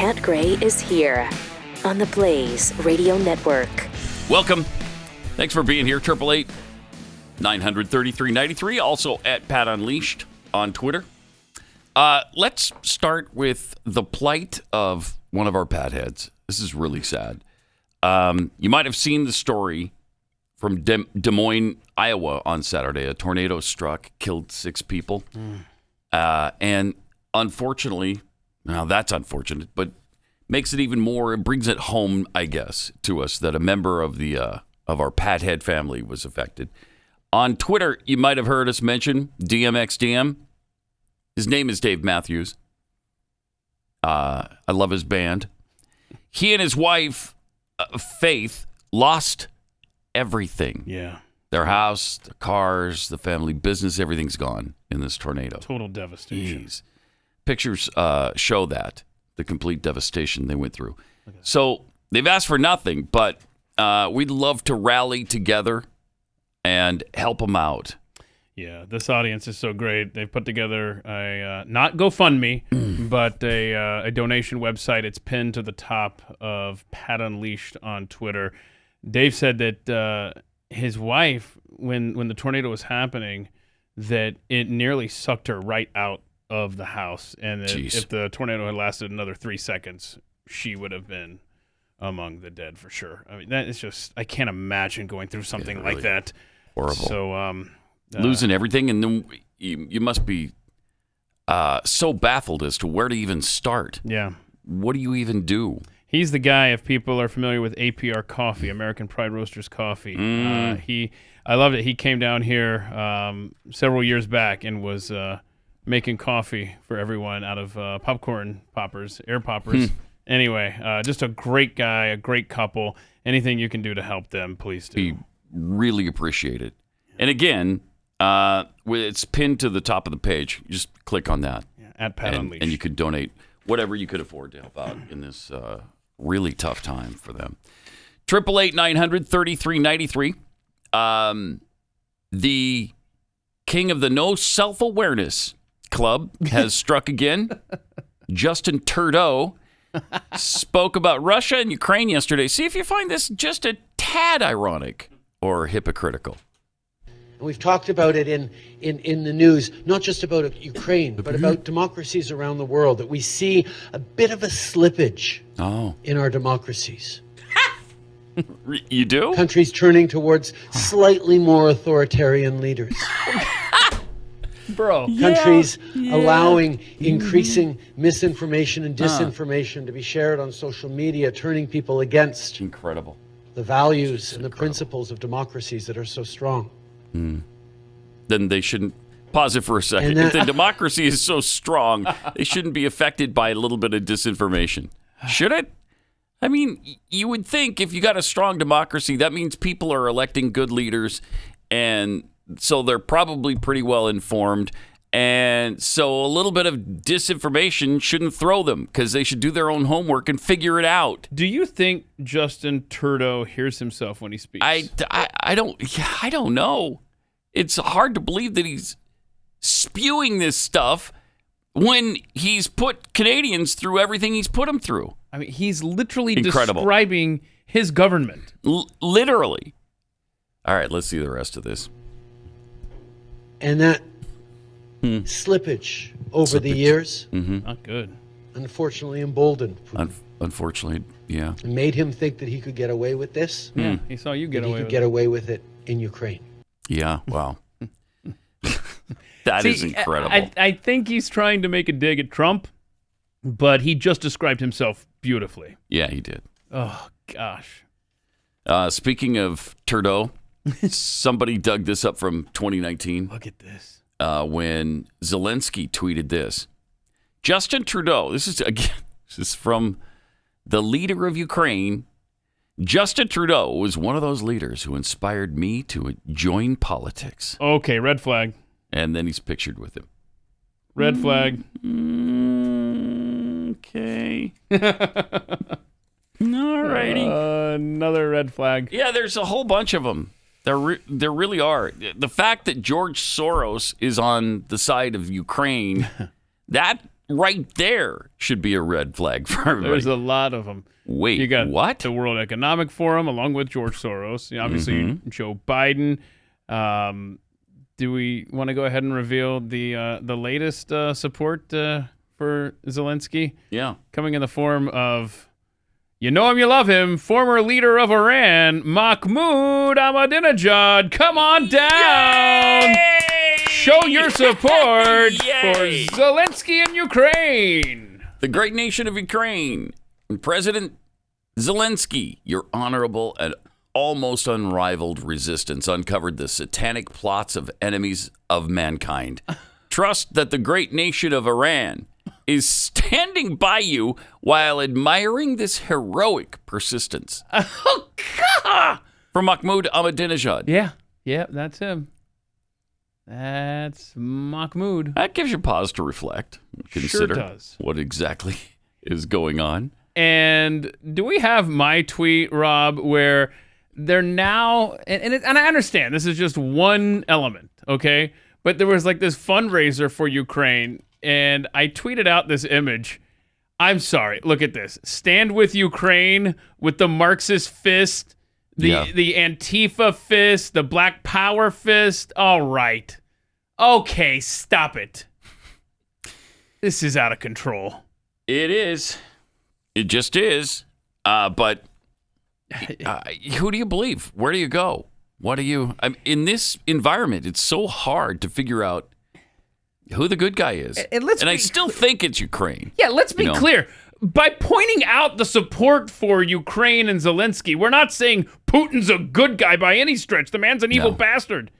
Pat Gray is here on the Blaze Radio Network. Welcome. Thanks for being here. 888-933-93. Also at Pat Unleashed on Twitter. Let's start with the plight of one of our Pat heads. This is really sad. You might have seen the story from Des Moines, Iowa on Saturday. A tornado struck, killed 6 people. And unfortunately, now that's unfortunate, but makes it even more, it brings it home, I guess, to us that a member of the of our Pat Head family was affected. On Twitter, you might have heard us mention DMXDM. His name is Dave Matthews. I love his band. He and his wife, Faith, lost everything. Yeah. Their house, their cars, the family business, everything's gone in this tornado. Total devastation. Jeez. Pictures show that, the complete devastation they went through. Okay. So they've asked for nothing, but we'd love to rally together and help them out. Yeah, this audience is so great. They've put together a, not GoFundMe, but a donation website. It's pinned to the top of Pat Unleashed on Twitter. Dave said that his wife, when the tornado was happening, that it nearly sucked her right out of the house, and that if the tornado had lasted another 3 seconds, she would have been among the dead for sure. I mean, that is just, I can't imagine going through something really like that. Horrible. So losing everything, and then you must be so baffled as to where to even start. Yeah. What do you even do? He's the guy, if people are familiar with APR Coffee, American Pride Roasters Coffee. I loved it. He came down here several years back and was making coffee for everyone out of popcorn poppers, air poppers. Anyway, just a great guy, a great couple. Anything you can do to help them, please do. We really appreciate it. And again, it's pinned to the top of the page. You just click on that. Yeah, at Pat Unleashed. And you could donate whatever you could afford to help out in this really tough time for them. 888-900-3393. The king of the no self-awareness club has struck again. Justin Trudeau spoke about Russia and Ukraine yesterday. See if you find this just a tad ironic or hypocritical. We've talked about it in the news, not just about Ukraine, but about democracies around the world, that we see a bit of a slippage in our democracies. You do? Countries turning towards slightly more authoritarian leaders. Bro. Countries allowing increasing misinformation and disinformation to be shared on social media, turning people against incredible the values and the principles of democracies that are so strong. Then they shouldn't pause it for a second. If the democracy is so strong, they shouldn't be affected by a little bit of disinformation. Should it? I mean, you would think if you got a strong democracy, that means people are electing good leaders, and so they're probably pretty well informed. And so a little bit of disinformation shouldn't throw them, because they should do their own homework and figure it out. Do you think Justin Trudeau hears himself when he speaks? I don't know. It's hard to believe that he's spewing this stuff when he's put Canadians through everything he's put them through. I mean, he's literally describing his government. Literally. All right, let's see the rest of this. And that slippage over the years, not good. Unfortunately emboldened Putin. Unfortunately, yeah. It made him think that he could get away with this. Yeah, he saw you get away with it. He could get away with it in Ukraine. Yeah, wow. That is incredible. I think he's trying to make a dig at Trump, but he just described himself beautifully. Yeah, he did. Oh, gosh. Speaking of Trudeau, somebody dug this up from 2019. Look at this. When Zelensky tweeted this. Justin Trudeau, this is from the leader of Ukraine. Justin Trudeau was one of those leaders who inspired me to join politics. Okay, red flag. And then he's pictured with him. Red flag. Okay. All righty. Another red flag. Yeah, there's a whole bunch of them. There really are. The fact that George Soros is on the side of Ukraine, that right there should be a red flag for everybody. There's a lot of them. Wait, you got what? The World Economic Forum, along with George Soros. Obviously, Joe Biden. Do we want to go ahead and reveal the latest support for Zelensky? Yeah. Coming in the form of, you know him, you love him, former leader of Iran, Mahmoud Ahmadinejad. Come on down. Yay! Show your support Yay! for Zelensky in Ukraine. The great nation of Ukraine. President Zelensky, your honorable and almost unrivaled resistance uncovered the satanic plots of enemies of mankind. Trust that the great nation of Iran is standing by you while admiring this heroic persistence. Oh, God! From Mahmoud Ahmadinejad. Yeah, that's him. That's Mahmoud. That gives you pause to reflect. Consider does. what exactly is going on. And do we have my tweet, Rob, where they're now, and I understand this is just one element, okay? But there was like this fundraiser for Ukraine, and I tweeted out this image. I'm sorry, look at this. Stand with Ukraine with the Marxist fist, the Antifa fist, the Black Power fist. All right. Okay, stop it. This is out of control. It is. It just is. But who do you believe? Where do you go? What do you... in this environment, it's so hard to figure out who the good guy is. And I still think it's Ukraine. Yeah, let's be clear. By pointing out the support for Ukraine and Zelensky, we're not saying Putin's a good guy by any stretch. The man's an evil bastard.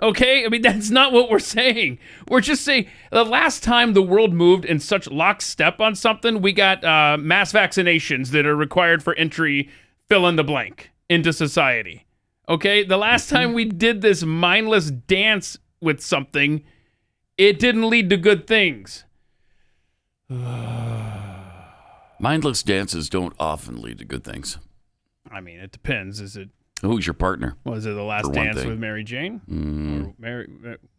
Okay? I mean, that's not what we're saying. We're just saying the last time the world moved in such lockstep on something, we got mass vaccinations that are required for entry, fill in the blank, into society. Okay? The last time we did this mindless dance with something, it didn't lead to good things. Mindless dances don't often lead to good things. I mean, it depends. Is it? Who's your partner? Was it The Last Dance with Mary Jane?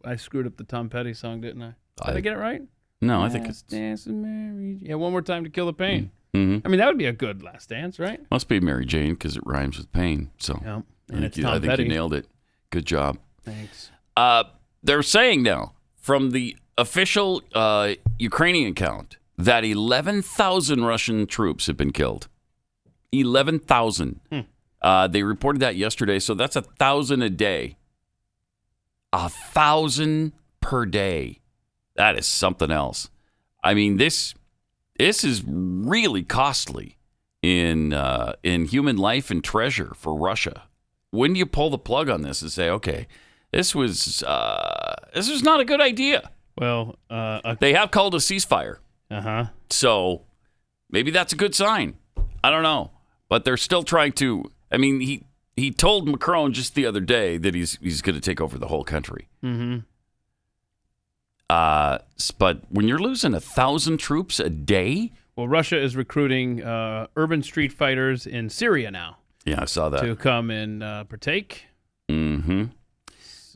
I screwed up the Tom Petty song, didn't I? Did I get it right? No, I think it's... Dance with Mary Jane. Yeah, One More Time to Kill the Pain. I mean, that would be a good last dance, right? Must be Mary Jane because it rhymes with pain. So and it's Tom I think Petty. you nailed it. Good job. Thanks. They're saying now, from the official Ukrainian account, that 11,000 Russian troops have been killed. 11,000. They reported that yesterday, so that's 1,000 a day. 1,000 per day. That is something else. I mean, this is really costly in human life and treasure for Russia. When do you pull the plug on this and say, okay, this was not a good idea? Well, they have called a ceasefire. So maybe that's a good sign. I don't know. But they're still trying to... I mean, he told Macron just the other day that he's going to take over the whole country. But when you're losing 1,000 troops a day... Well, Russia is recruiting urban street fighters in Syria now. Yeah, I saw that. To come and partake. Of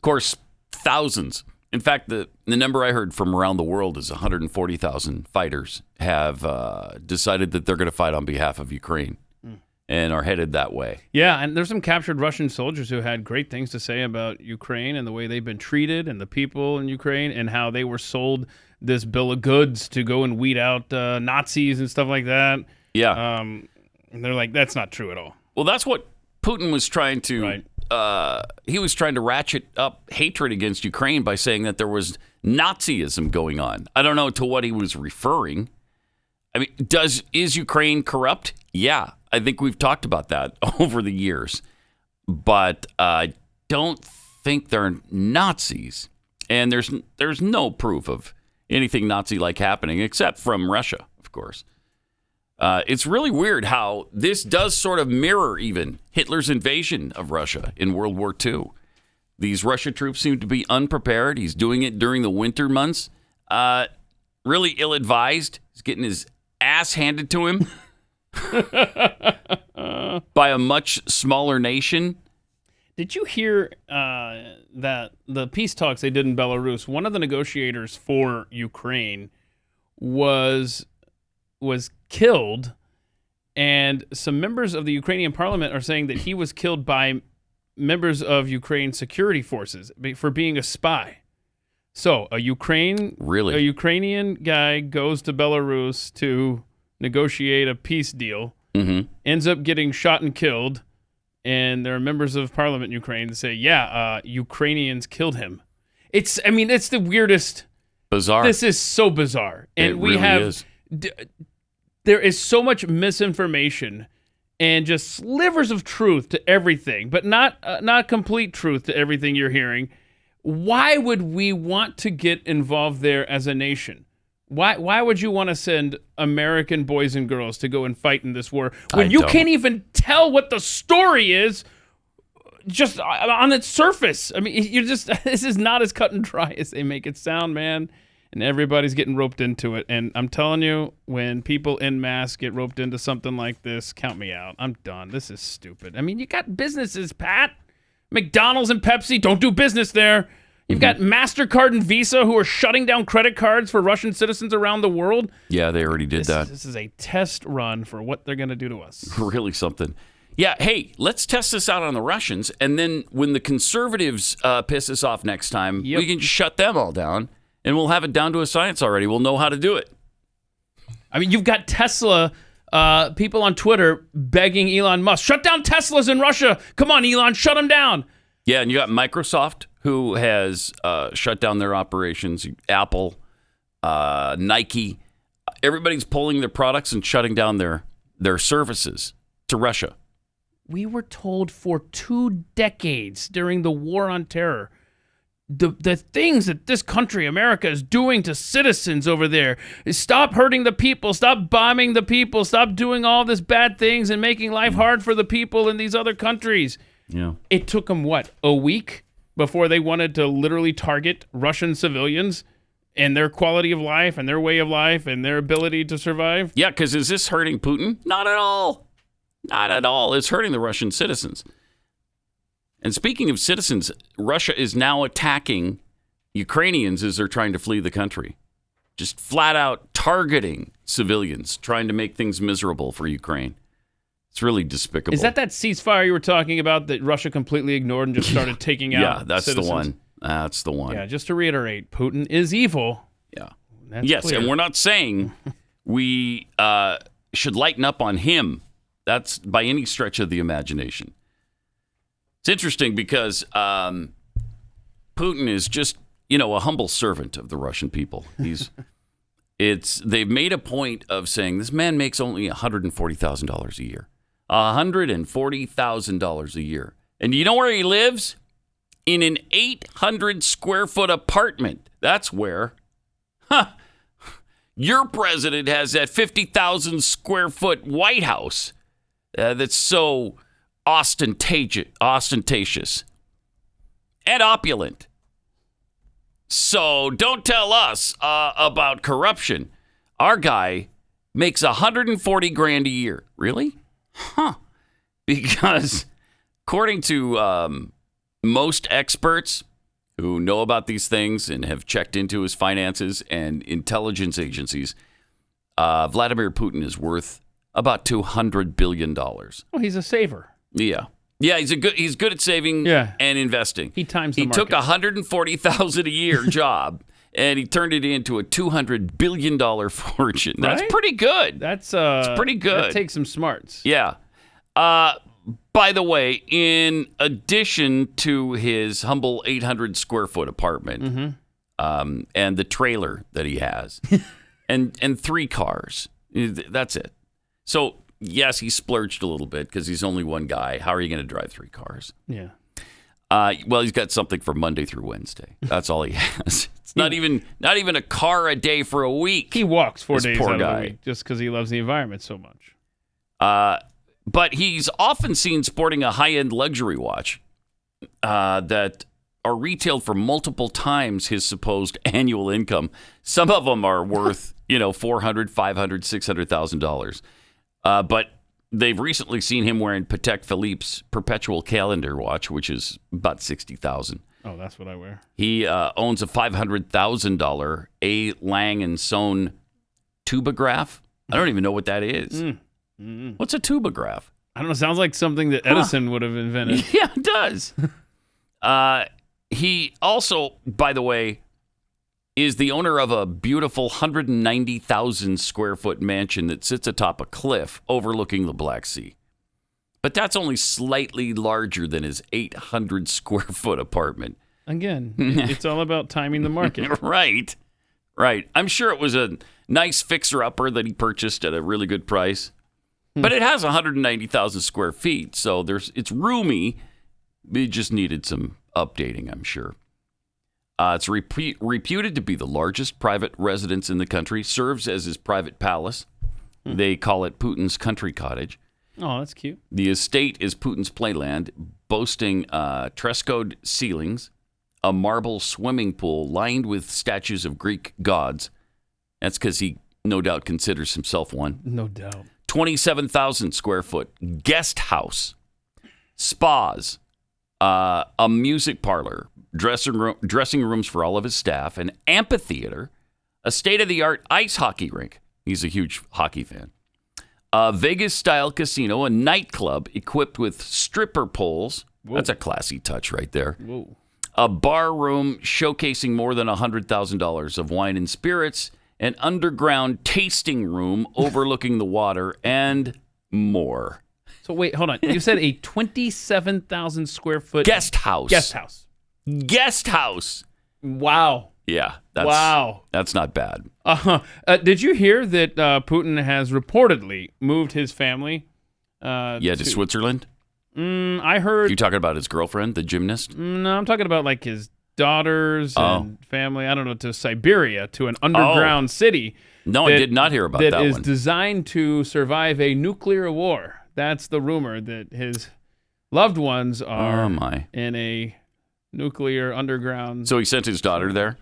course, thousands... In fact, the number I heard from around the world is 140,000 fighters have decided that they're going to fight on behalf of Ukraine and are headed that way. Yeah, and there's some captured Russian soldiers who had great things to say about Ukraine and the way they've been treated and the people in Ukraine and how they were sold this bill of goods to go and weed out Nazis and stuff like that. Yeah. And they're like, that's not true at all. Well, that's what Putin was trying to... Right. He was trying to ratchet up hatred against Ukraine by saying that there was Nazism going on. I don't know to what he was referring. I mean, is Ukraine corrupt? Yeah, I think we've talked about that over the years. But I don't think they're Nazis. And there's no proof of anything Nazi-like happening except from Russia, of course. It's really weird how this does sort of mirror even Hitler's invasion of Russia in World War II. These Russian troops seem to be unprepared. He's doing it during the winter months. Really ill-advised. He's getting his ass handed to him by a much smaller nation. Did you hear that the peace talks they did in Belarus, one of the negotiators for Ukraine was killed, and some members of the Ukrainian parliament are saying that he was killed by members of Ukraine's security forces for being a spy. So a Ukrainian guy goes to Belarus to negotiate a peace deal, ends up getting shot and killed, and there are members of parliament in Ukraine that say, Ukrainians killed him. It's the weirdest. Bizarre. This is so bizarre. And there is so much misinformation and just slivers of truth to everything, but not complete truth to everything you're hearing. Why would we want to get involved there as a nation? Why would you want to send American boys and girls to go and fight in this war when you can't even tell what the story is just on its surface? I mean, this is not as cut and dry as they make it sound, man. And everybody's getting roped into it. And I'm telling you, when people en masse get roped into something like this, count me out. I'm done. This is stupid. I mean, you got businesses, Pat. McDonald's and Pepsi, don't do business there. You've got MasterCard and Visa who are shutting down credit cards for Russian citizens around the world. Yeah, they already did that. This is a test run for what they're going to do to us. Really something. Yeah, hey, let's test this out on the Russians, and then when the conservatives piss us off next time, we can just shut them all down, and we'll have it down to a science already. We'll know how to do it. I mean, you've got Tesla people on Twitter begging Elon Musk, shut down Teslas in Russia. Come on, Elon, shut them down. Yeah, and you got Microsoft, who has shut down their operations. Apple, Nike, everybody's pulling their products and shutting down their services to Russia. We were told for 2 decades during the war on terror, the things that this country, America, is doing to citizens over there is stop hurting the people, stop bombing the people, stop doing all this bad things and making life hard for the people in these other countries. Yeah. It took them, a week before they wanted to literally target Russian civilians and their quality of life and their way of life and their ability to survive? Yeah, because is this hurting Putin? Not at all. Not at all. It's hurting the Russian citizens. And speaking of citizens, Russia is now attacking Ukrainians as they're trying to flee the country. Just flat out targeting civilians, trying to make things miserable for Ukraine. It's really despicable. Is that ceasefire you were talking about that Russia completely ignored and just started taking out that's citizens? the one. That's the one. Yeah, just to reiterate, Putin is evil. Yeah. That's clear. And we're not saying we should lighten up on him. That's by any stretch of the imagination. It's interesting because Putin is just, a humble servant of the Russian people. They've made a point of saying this man makes only $140,000 a year. $140,000 a year. And you know where he lives? In an 800 square foot apartment. That's where. Your president has that 50,000 square foot White House that's so ostentatious and opulent. So don't tell us about corruption. Our guy makes $140,000 a year. Really? Huh. Because according to most experts who know about these things and have checked into his finances and intelligence agencies, Vladimir Putin is worth about $200 billion. Well, he's a saver. Yeah. Yeah, he's good at saving and investing. He times the market. He took $140,000 a year job and he turned it into a $200 billion fortune. That's pretty good. That's pretty good. That takes some smarts. Yeah. By the way, in addition to his humble 800 square foot apartment, and the trailer that he has, and 3 cars, that's it. So yes, he splurged a little bit because he's only one guy. How are you going to drive 3 cars? Yeah. Well, he's got something for Monday through Wednesday. That's all he has. It's not even a car a day for a week. He walks 4 days out of the week just because he loves the environment so much. But he's often seen sporting a high-end luxury watch that are retailed for multiple times his supposed annual income. Some of them are worth, $400,000, $500,000, $600,000. But they've recently seen him wearing Patek Philippe's perpetual calendar watch, which is about $60,000. Oh, that's what I wear. He owns a $500,000 A. Lang & Son tubograph. I don't even know what that is. What's a tubograph? I don't know. Sounds like something that Edison would have invented. Yeah, it does. He also, by the way, is the owner of a beautiful 190,000 square foot mansion that sits atop a cliff overlooking the Black Sea. But that's only slightly larger than his 800 square foot apartment. Again, it's all about timing the market. Right. I'm sure it was a nice fixer-upper that he purchased at a really good price. But it has 190,000 square feet, so it's roomy. It just needed some updating, I'm sure. It's reputed to be the largest private residence in the country, serves as his private palace. They call it Putin's country cottage. Oh, that's cute. The estate is Putin's playland, boasting frescoed ceilings, a marble swimming pool lined with statues of Greek gods. That's because he no doubt considers himself one. No doubt. 27,000 square foot guest house, spas, a music parlor, dressing rooms for all of his staff, an amphitheater, a state-of-the-art ice hockey rink. He's a huge hockey fan. A Vegas-style casino, a nightclub equipped with stripper poles. Whoa. That's a classy touch right there. Whoa. A bar room showcasing more than $100,000 of wine and spirits, an underground tasting room overlooking the water, and more. So wait, hold on. You said a 27,000 square foot guest house. Guest house. Wow. Yeah. That's not bad. Did you hear that Putin has reportedly moved his family? To Switzerland? I heard. You talking about his girlfriend, the gymnast? No, I'm talking about like his daughters and family. I don't know, to Siberia, to an underground city. No, I did not hear about that one. That is designed to survive a nuclear war. That's the rumor, that his loved ones are in a nuclear underground. So he sent his daughter there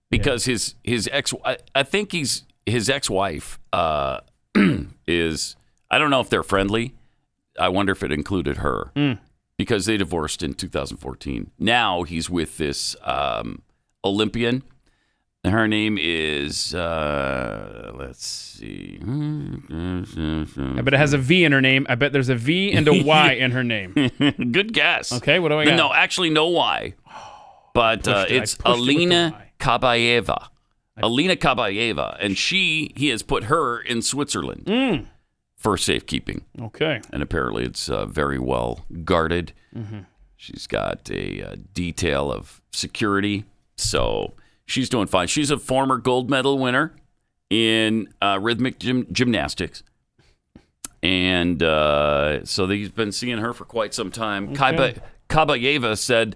because his ex. I think his ex-wife is. I don't know if they're friendly. I wonder if it included her because they divorced in 2014. Now he's with this Olympian. Her name is, let's see. I bet it has a V in her name. I bet there's a V and a Y in her name. Good guess. Okay, what do I got? No, actually no Y. But it's Alina Kabayeva. Alina Kabayeva. And he has put her in Switzerland for safekeeping. Okay. And apparently it's very well guarded. Mm-hmm. She's got a detail of security. So she's doing fine. She's a former gold medal winner in rhythmic gymnastics. And so he's been seeing her for quite some time. Okay. Kabayeva said,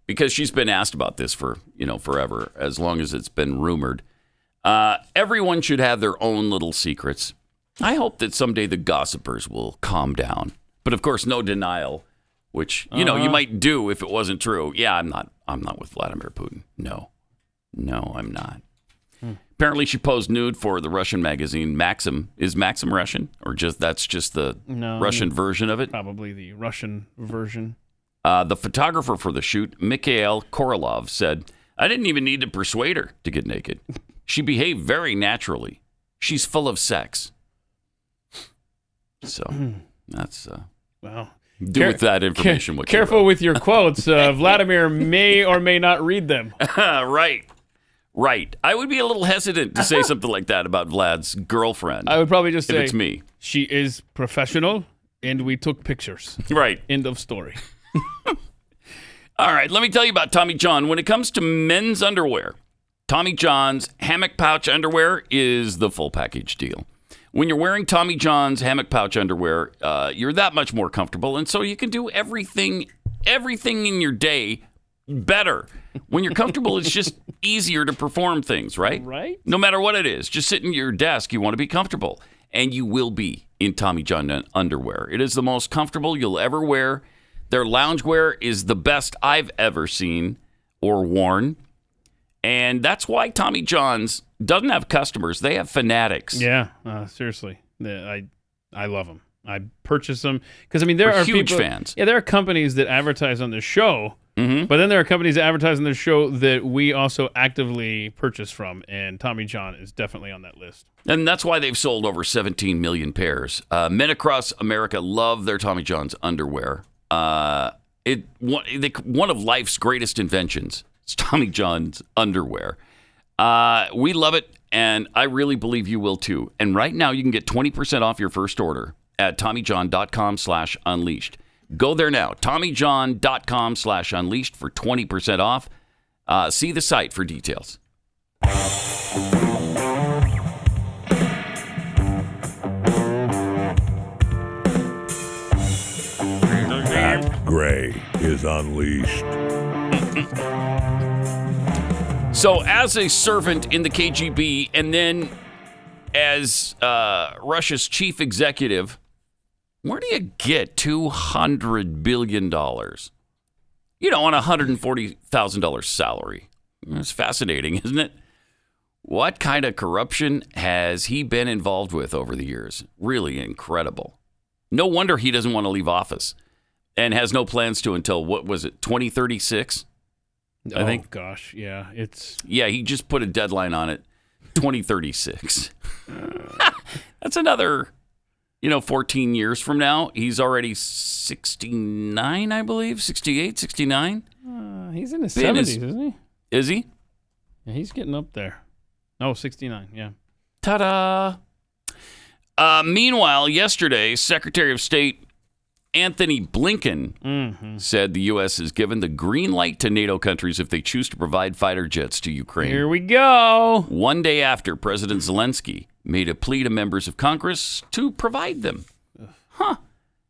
because she's been asked about this for forever, as long as it's been rumored, everyone should have their own little secrets. I hope that someday the gossipers will calm down. But of course, no denial, which you might do if it wasn't true. Yeah, I'm not with Vladimir Putin. No, I'm not. Apparently, she posed nude for the Russian magazine Maxim. Is Maxim Russian, or that's just the Russian version of it? Probably the Russian version. The photographer for the shoot, Mikhail Korolov, said, "I didn't even need to persuade her to get naked. She behaved very naturally. She's full of sex." So that's well. Do with that information what you careful will. With your quotes. Vladimir may or may not read them. Right. I would be a little hesitant to say something like that about Vlad's girlfriend. I would probably just say, it's me. She is professional, and we took pictures. Right. End of story. All right, let me tell you about Tommy John. When it comes to men's underwear, Tommy John's hammock pouch underwear is the full package deal. When you're wearing Tommy John's hammock pouch underwear, you're that much more comfortable, and so you can do everything in your day better. When you're comfortable, it's just easier to perform things, right? Right. No matter what it is, just sitting at your desk, you want to be comfortable, and you will be in Tommy John underwear. It is the most comfortable you'll ever wear. Their loungewear is the best I've ever seen or worn, and that's why Tommy John's doesn't have customers. They have fanatics. Yeah, seriously. I love them. I purchase them because, there are huge people, fans. Yeah, there are companies that advertise on the show But then there are companies that advertise on their show that we also actively purchase from, and Tommy John is definitely on that list. And that's why they've sold over 17 million pairs. Men across America love their Tommy John's underwear. One of life's greatest inventions is Tommy John's underwear. We love it, and I really believe you will too. And right now you can get 20% off your first order at TommyJohn.com/unleashed. Go there now, TommyJohn.com/unleashed for 20% off. See the site for details. Pat Gray is unleashed. So, as a servant in the KGB and then as Russia's chief executive, where do you get $200 billion? You know, on a $140,000 salary. It's fascinating, isn't it? What kind of corruption has he been involved with over the years? Really incredible. No wonder he doesn't want to leave office and has no plans to until, what was it, 2036? I think. Gosh, yeah. Yeah, he just put a deadline on it, 2036. That's another, 14 years from now. He's already 69, I believe, 68, 69. He's in his 70s, isn't he? Is he? Yeah, he's getting up there. Oh, 69, yeah. Ta-da! Meanwhile, yesterday, Secretary of State Anthony Blinken said the U.S. has given the green light to NATO countries if they choose to provide fighter jets to Ukraine. Here we go. One day after President Zelensky made a plea to members of Congress to provide them.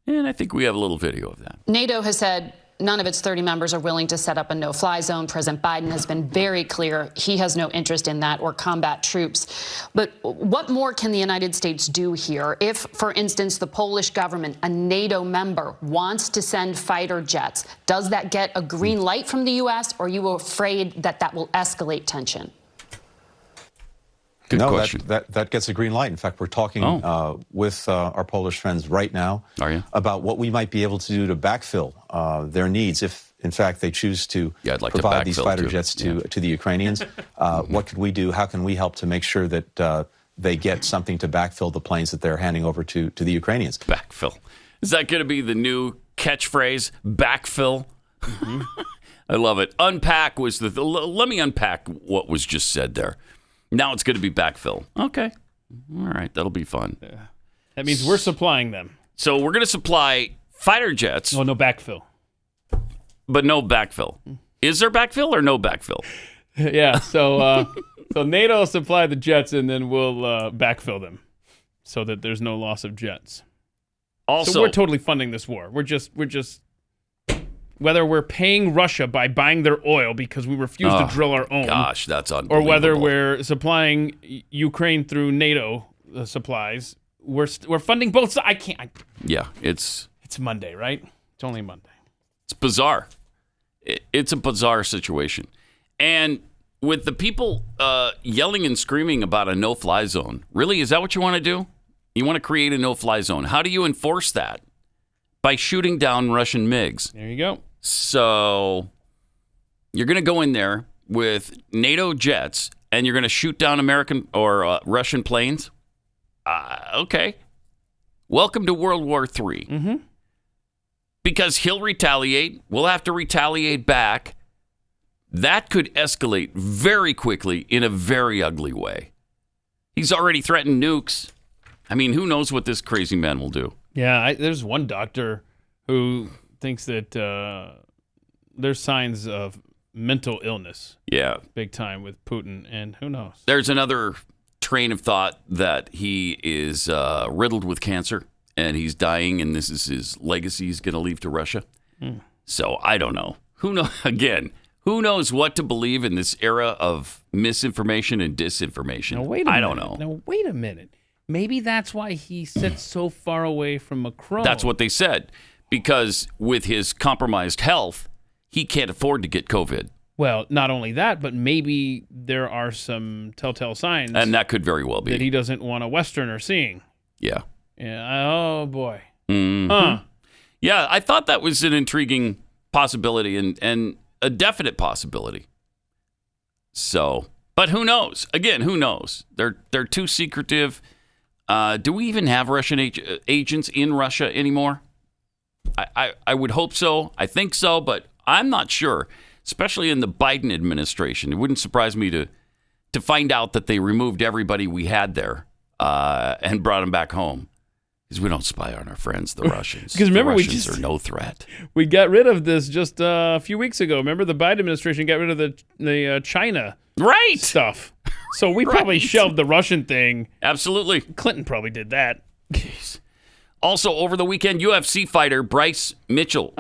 And I think we have a little video of that. NATO has said none of its 30 members are willing to set up a no-fly zone. President Biden has been very clear he has no interest in that or combat troops. But what more can the United States do here? If, for instance, the Polish government, a NATO member, wants to send fighter jets, does that get a green light from the U.S., or are you afraid that that will escalate tension? Good question. That gets a green light. In fact, we're talking with our Polish friends right now about what we might be able to do to backfill their needs if, in fact, they choose to provide these fighter jets to the Ukrainians. What could we do? How can we help to make sure that they get something to backfill the planes that they're handing over to the Ukrainians? Backfill. Is that going to be the new catchphrase? Backfill? I love it. Unpack was let me unpack what was just said there. Now it's going to be backfill. Okay. All right. That'll be fun. That means we're supplying them. So we're going to supply fighter jets. Oh, no backfill. But no backfill. Is there backfill or no backfill? Yeah. So NATO will supply the jets, and then we'll backfill them so that there's no loss of jets. Also, so we're totally funding this war. We're just whether we're paying Russia by buying their oil because we refuse to drill our own. Gosh, that's unbelievable. Or whether we're supplying Ukraine through NATO supplies, we're funding both sides. I can't. Yeah, it's Monday, right? It's only Monday. It's bizarre. It's a bizarre situation. And with the people yelling and screaming about a no-fly zone, really, is that what you want to do? You want to create a no-fly zone. How do you enforce that? By shooting down Russian MiGs. There you go. So you're going to go in there with NATO jets and you're going to shoot down American or Russian planes? Okay. Welcome to World War III. Because he'll retaliate. We'll have to retaliate back. That could escalate very quickly in a very ugly way. He's already threatened nukes. I mean, who knows what this crazy man will do? Yeah, there's one doctor who thinks that there's signs of mental illness. Yeah. Big time with Putin, and who knows? There's another train of thought that he is riddled with cancer, and he's dying, and this is his legacy he's going to leave to Russia. So I don't know. Who knows what to believe in this era of misinformation and disinformation? I don't know. Now, wait a minute. Maybe that's why he sits so far away from Macron. That's what they said. Because with his compromised health, he can't afford to get COVID. Well, not only that, but maybe there are some telltale signs. And that could very well be. That he doesn't want a Westerner seeing. Yeah. Oh, boy. Yeah, I thought that was an intriguing possibility and a definite possibility. So, but who knows? Again, who knows? They're too secretive. Do we even have Russian agents in Russia anymore? I would hope so. I think so, but I'm not sure. Especially in the Biden administration, it wouldn't surprise me to find out that they removed everybody we had there and brought them back home. Because we don't spy on our friends, the Russians. Because remember, the Russians are no threat. We got rid of this just a few weeks ago. Remember, the Biden administration got rid of the China stuff. So we probably shelved the Russian thing. Absolutely. Clinton probably did that. Jeez. Also, over the weekend, UFC fighter Bryce Mitchell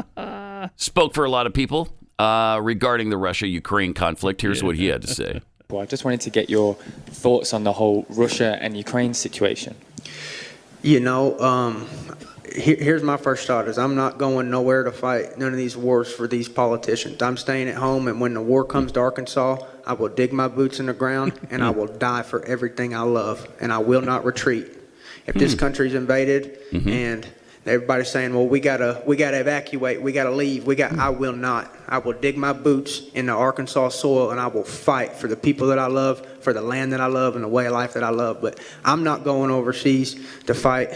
spoke for a lot of people regarding the Russia-Ukraine conflict. Here's what he had to say. Well, I just wanted to get your thoughts on the whole Russia and Ukraine situation. You know, here's my first thought is I'm not going nowhere to fight none of these wars for these politicians. I'm staying at home, and when the war comes to Arkansas, I will dig my boots in the ground, and I will die for everything I love, and I will not retreat. If this country's invaded and everybody's saying, well, we gotta evacuate, we gotta leave, I will not. I will dig my boots in the Arkansas soil, and I will fight for the people that I love, for the land that I love, and the way of life that I love. But I'm not going overseas to fight.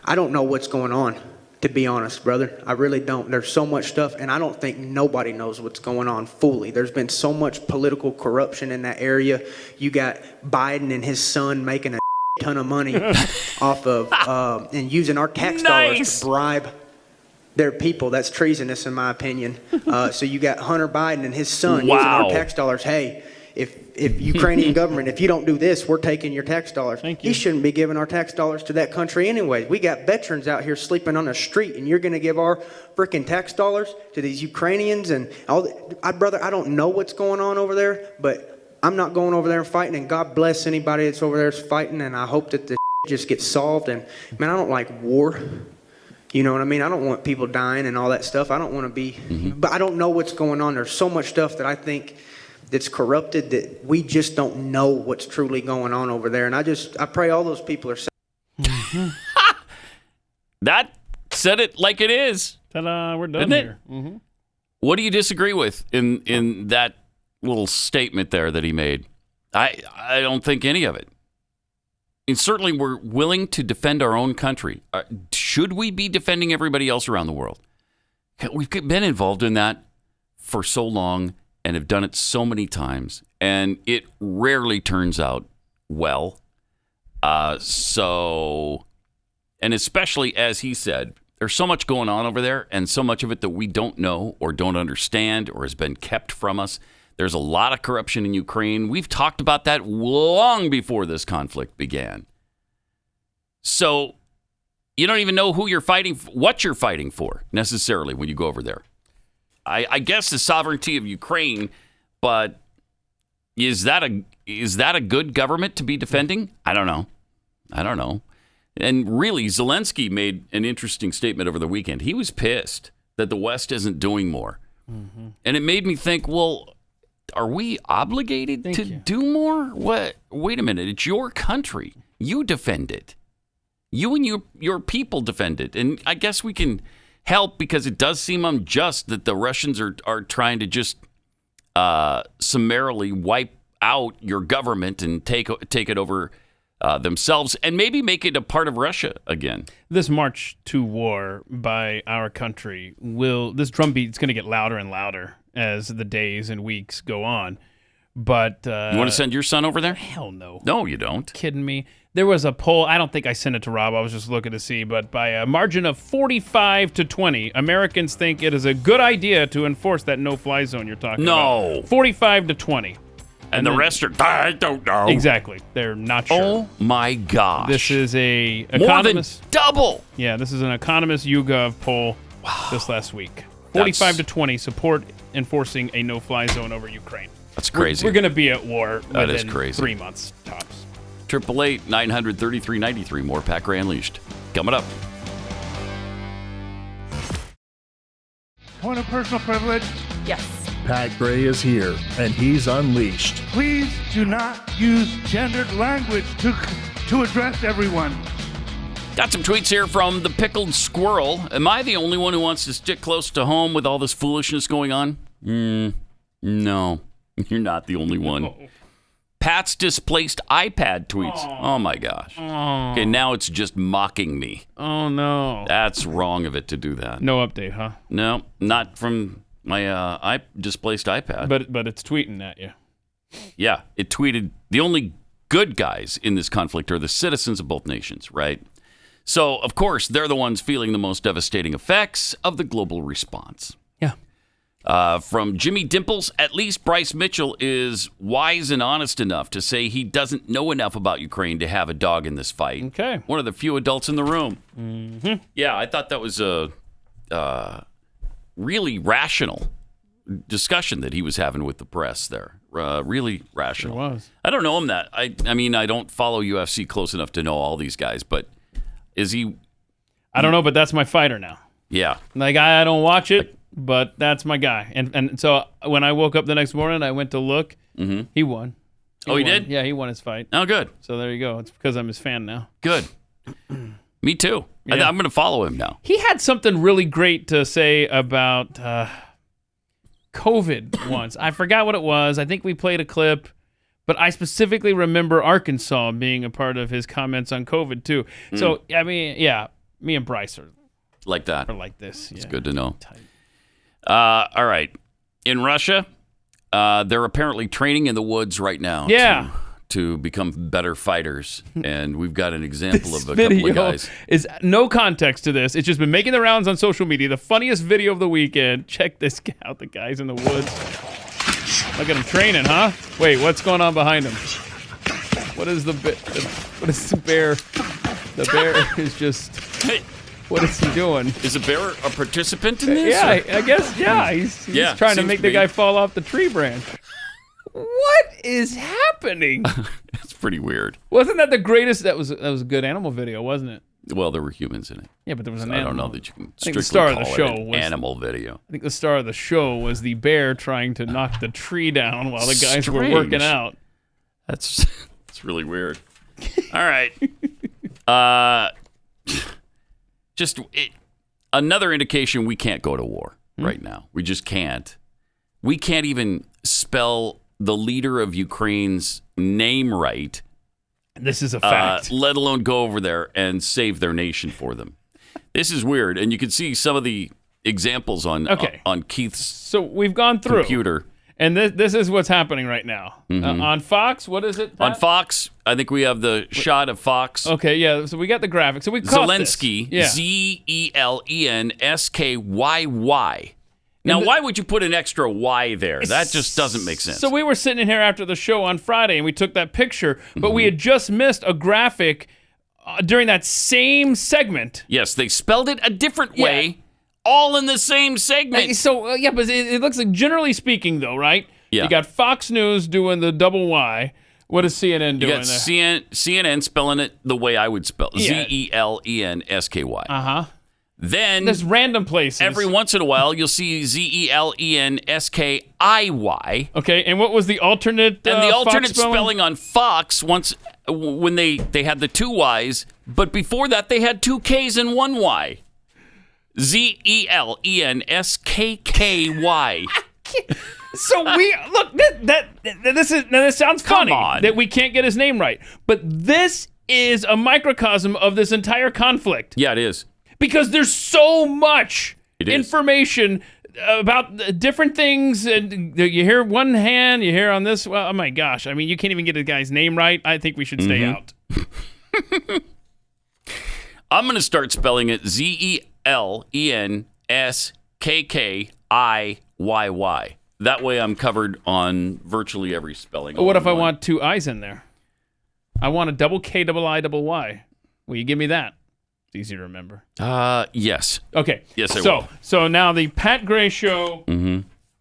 I don't know what's going on, to be honest, brother. I really don't. There's so much stuff, and I don't think nobody knows what's going on fully. There's been so much political corruption in that area. You got Biden and his son making a ton of money off of and using our tax dollars to bribe their people. That's treasonous, in my opinion. So you got Hunter Biden and his son using our tax dollars. Hey, if Ukrainian government, if you don't do this, we're taking your tax dollars. He shouldn't be giving our tax dollars to that country anyway. We got veterans out here sleeping on the street, and you're going to give our freaking tax dollars to these Ukrainians and all. Brother, I don't know what's going on over there, but I'm not going over there and fighting, and God bless anybody that's over there fighting, and I hope that this just gets solved. And, man, I don't like war. You know what I mean? I don't want people dying and all that stuff. I don't want to be but I don't know what's going on. There's so much stuff that I think that's corrupted that we just don't know what's truly going on over there. And I pray all those people are safe. That said it like it is. Ta-da, we're done here. What do you disagree with in that little statement there that he made? I don't think any of it. And certainly we're willing to defend our own country. Should we be defending everybody else around the world? We've been involved in that for so long and have done it so many times, and it rarely turns out well. And especially, as he said, there's so much going on over there, and so much of it that we don't know or don't understand or has been kept from us. There's a lot of corruption in Ukraine. We've talked about that long before this conflict began. So you don't even know who you're fighting, what you're fighting for necessarily when you go over there. I guess the sovereignty of Ukraine, but is that a good government to be defending? I don't know. And really, Zelensky made an interesting statement over the weekend. He was pissed that the West isn't doing more. And it made me think, well, are we obligated to do more? What? Wait a minute. It's your country. You defend it. You and your people defend it. And I guess we can help because it does seem unjust that the Russians are trying to just summarily wipe out your government and take it over themselves and maybe make it a part of Russia again. This march to war by our country this drumbeat is going to get louder and louder as the days and weeks go on. But you want to send your son over there? Hell no. No, you don't. Kidding me? There was a poll. I don't think I sent it to Rob. I was just looking to see. But by a margin of 45-20, Americans think it is a good idea to enforce that no-fly zone you're talking about. 45-20. And the rest are, I don't know. Exactly. They're not sure. Oh, my gosh. This is a economist. More than double. Yeah, this is an Economist YouGov poll this last week. 45-20 support enforcing a no-fly zone over Ukraine. That's crazy. We're going to be at war within crazy. 3 months, tops. 888-900-3393. More Pat Gray Unleashed. Coming up. Point of personal privilege? Yes. Pat Gray is here, and he's unleashed. Please do not use gendered language to address everyone. Got some tweets here from the Pickled Squirrel. Am I the only one who wants to stick close to home with all this foolishness going on? No, you're not the only one. Oh. Pat's displaced iPad tweets. Oh my gosh. Okay, now it's just mocking me. Oh, no. That's wrong of it to do that. No update, huh? No, not from my displaced iPad. But it's tweeting at you. Yeah, it tweeted, the only good guys in this conflict are the citizens of both nations, right? So, of course, they're the ones feeling the most devastating effects of the global response. Yeah. From Jimmy Dimples, at least Bryce Mitchell is wise and honest enough to say he doesn't know enough about Ukraine to have a dog in this fight. Okay. One of the few adults in the room. Mm-hmm. Yeah, I thought that was a really rational discussion that he was having with the press there. Really rational. It was. I don't know him that. I mean, I don't follow UFC close enough to know all these guys, but is he? I don't know, but that's my fighter now. Yeah. Like, I don't watch it, but that's my guy. And so when I woke up the next morning, I went to look. Mm-hmm. He won. He did? Yeah, he won his fight. Oh, good. So there you go. It's because I'm his fan now. Good. Me too. Yeah. I'm going to follow him now. He had something really great to say about COVID once. I forgot what it was. I think we played a clip, but I specifically remember Arkansas being a part of his comments on COVID too. So, I mean, yeah, me and Bryce are like that. Are like this. It's good to know. All right. In Russia, they're apparently training in the woods right now. Yeah. To become better fighters. And we've got an example of a couple of guys. Is no context to this. It's just been making the rounds on social media. The funniest video of the weekend. Check this out. The guy's in the woods. Look at him training, huh? Wait, what's going on behind him? What is the bear? The bear is just... What is he doing? Is the bear a participant in this? Yeah, I guess, yeah. He's trying to make the guy fall off the tree branch. What is happening? It's pretty weird. Wasn't that the greatest? That was a good animal video, wasn't it? Well, there were humans in it. Yeah, but there was an I animal. don't know that you can I think the strictly star of call the it show an was animal video. I think the star of the show was the bear trying to knock the tree down while the guys were working out. That's really weird. All right. Another indication we can't go to war right now. We just can't. We can't even spell the leader of Ukraine's name right. This is a fact. Let alone go over there and save their nation for them. This is weird. And you can see some of the examples on Keith's so we've gone through computer. And this is what's happening right now. Mm-hmm. On Fox, what is it, Pat? On Fox, I think we have the shot of Fox. Okay, yeah. So we got the graphic. So we caught Zelensky, this. Zelenskyy. Now, why would you put an extra Y there? That just doesn't make sense. So we were sitting in here after the show on Friday, and we took that picture, but we had just missed a graphic during that same segment. Yes, they spelled it a different way. All in the same segment. So, but it looks like, generally speaking, though, right? Yeah. You got Fox News doing the double Y. What is CNN doing there? CNN spelling it the way I would spell Zelensky. Uh-huh. Then there's random places. Every once in a while, you'll see Zelenskyy. Okay, and what was the alternate And the alternate Fox spelling on Fox when they had the two Ys, but before that, they had two Ks and one Y. Zelensky. So we look this sounds funny that we can't get his name right, but this is a microcosm of this entire conflict. Yeah, it is, because there's so much information about different things, and you hear one hand, you hear on this. Well, oh my gosh! I mean, you can't even get a guy's name right. I think we should stay out. I'm going to start spelling it Zelenskyy. That way I'm covered on virtually every spelling. What if I want two I's in there? I want a double K, double I, double Y. Will you give me that? It's easy to remember. Yes. Okay. Yes, I will. So now the Pat Gray Show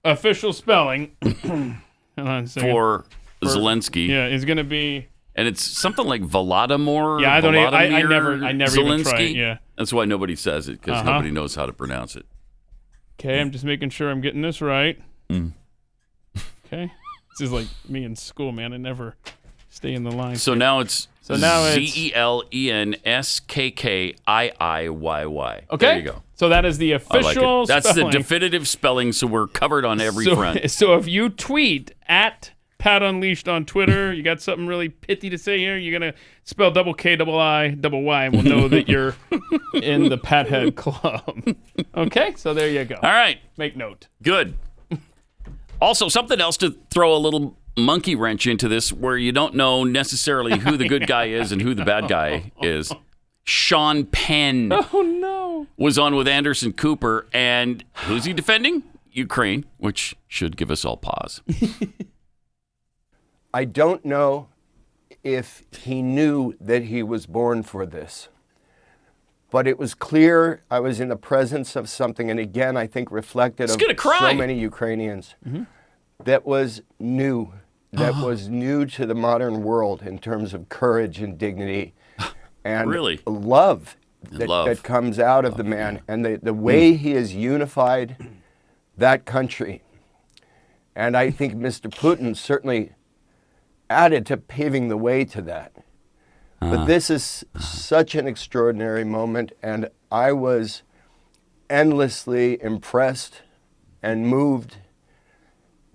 official spelling for Zelensky. Yeah, is going to be... And it's something like Volodymyr. Yeah, I never Zelensky. Even tried it, yeah. That's why nobody says it, because nobody knows how to pronounce it. Okay, I'm just making sure I'm getting this right. Okay. This is like me in school, man. I never stay in the line. So now it's So now it's ZELENSKKIIYY. Okay. There you go. So that is the official That's spelling. the definitive spelling, so we're covered on every front. So if you tweet at Pat Unleashed on Twitter, you got something really pithy to say here, you're going to spell double K, double I, double Y, and we'll know that you're in the Pathead Club. Okay? So there you go. All right. Make note. Good. Also, something else to throw a little monkey wrench into this where you don't know necessarily who the good guy is and who the bad guy is. Sean Penn was on with Anderson Cooper, and who's he defending? Ukraine, which should give us all pause. I don't know if he knew that he was born for this, but it was clear I was in the presence of something, and again, I think reflected of so many Ukrainians, that was new, was new to the modern world in terms of courage and dignity and love that comes out of the man, and the way he has unified that country. And I think Mr. Putin certainly added to paving the way to that. But this is such an extraordinary moment, and I was endlessly impressed and moved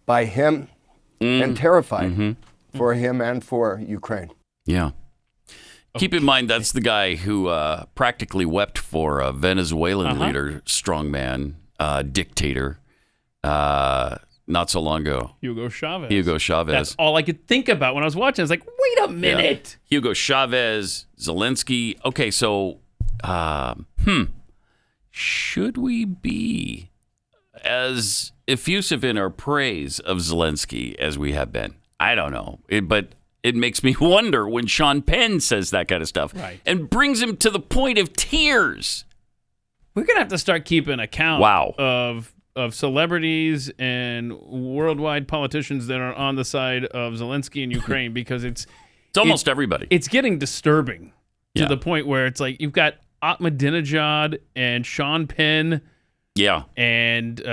by him and terrified for him and for Ukraine. Yeah. Keep in mind, that's the guy who practically wept for a Venezuelan leader, strongman, dictator, not so long ago. Hugo Chavez. That's all I could think about when I was watching. I was like, wait a minute. Yeah. Hugo Chavez, Zelensky. Okay, so should we be as effusive in our praise of Zelensky as we have been? I don't know. But it makes me wonder when Sean Penn says that kind of stuff and brings him to the point of tears. We're going to have to start keeping account of celebrities and worldwide politicians that are on the side of Zelensky and Ukraine, because it's almost everybody. It's getting disturbing to the point where it's like you've got Ahmadinejad and Sean Penn and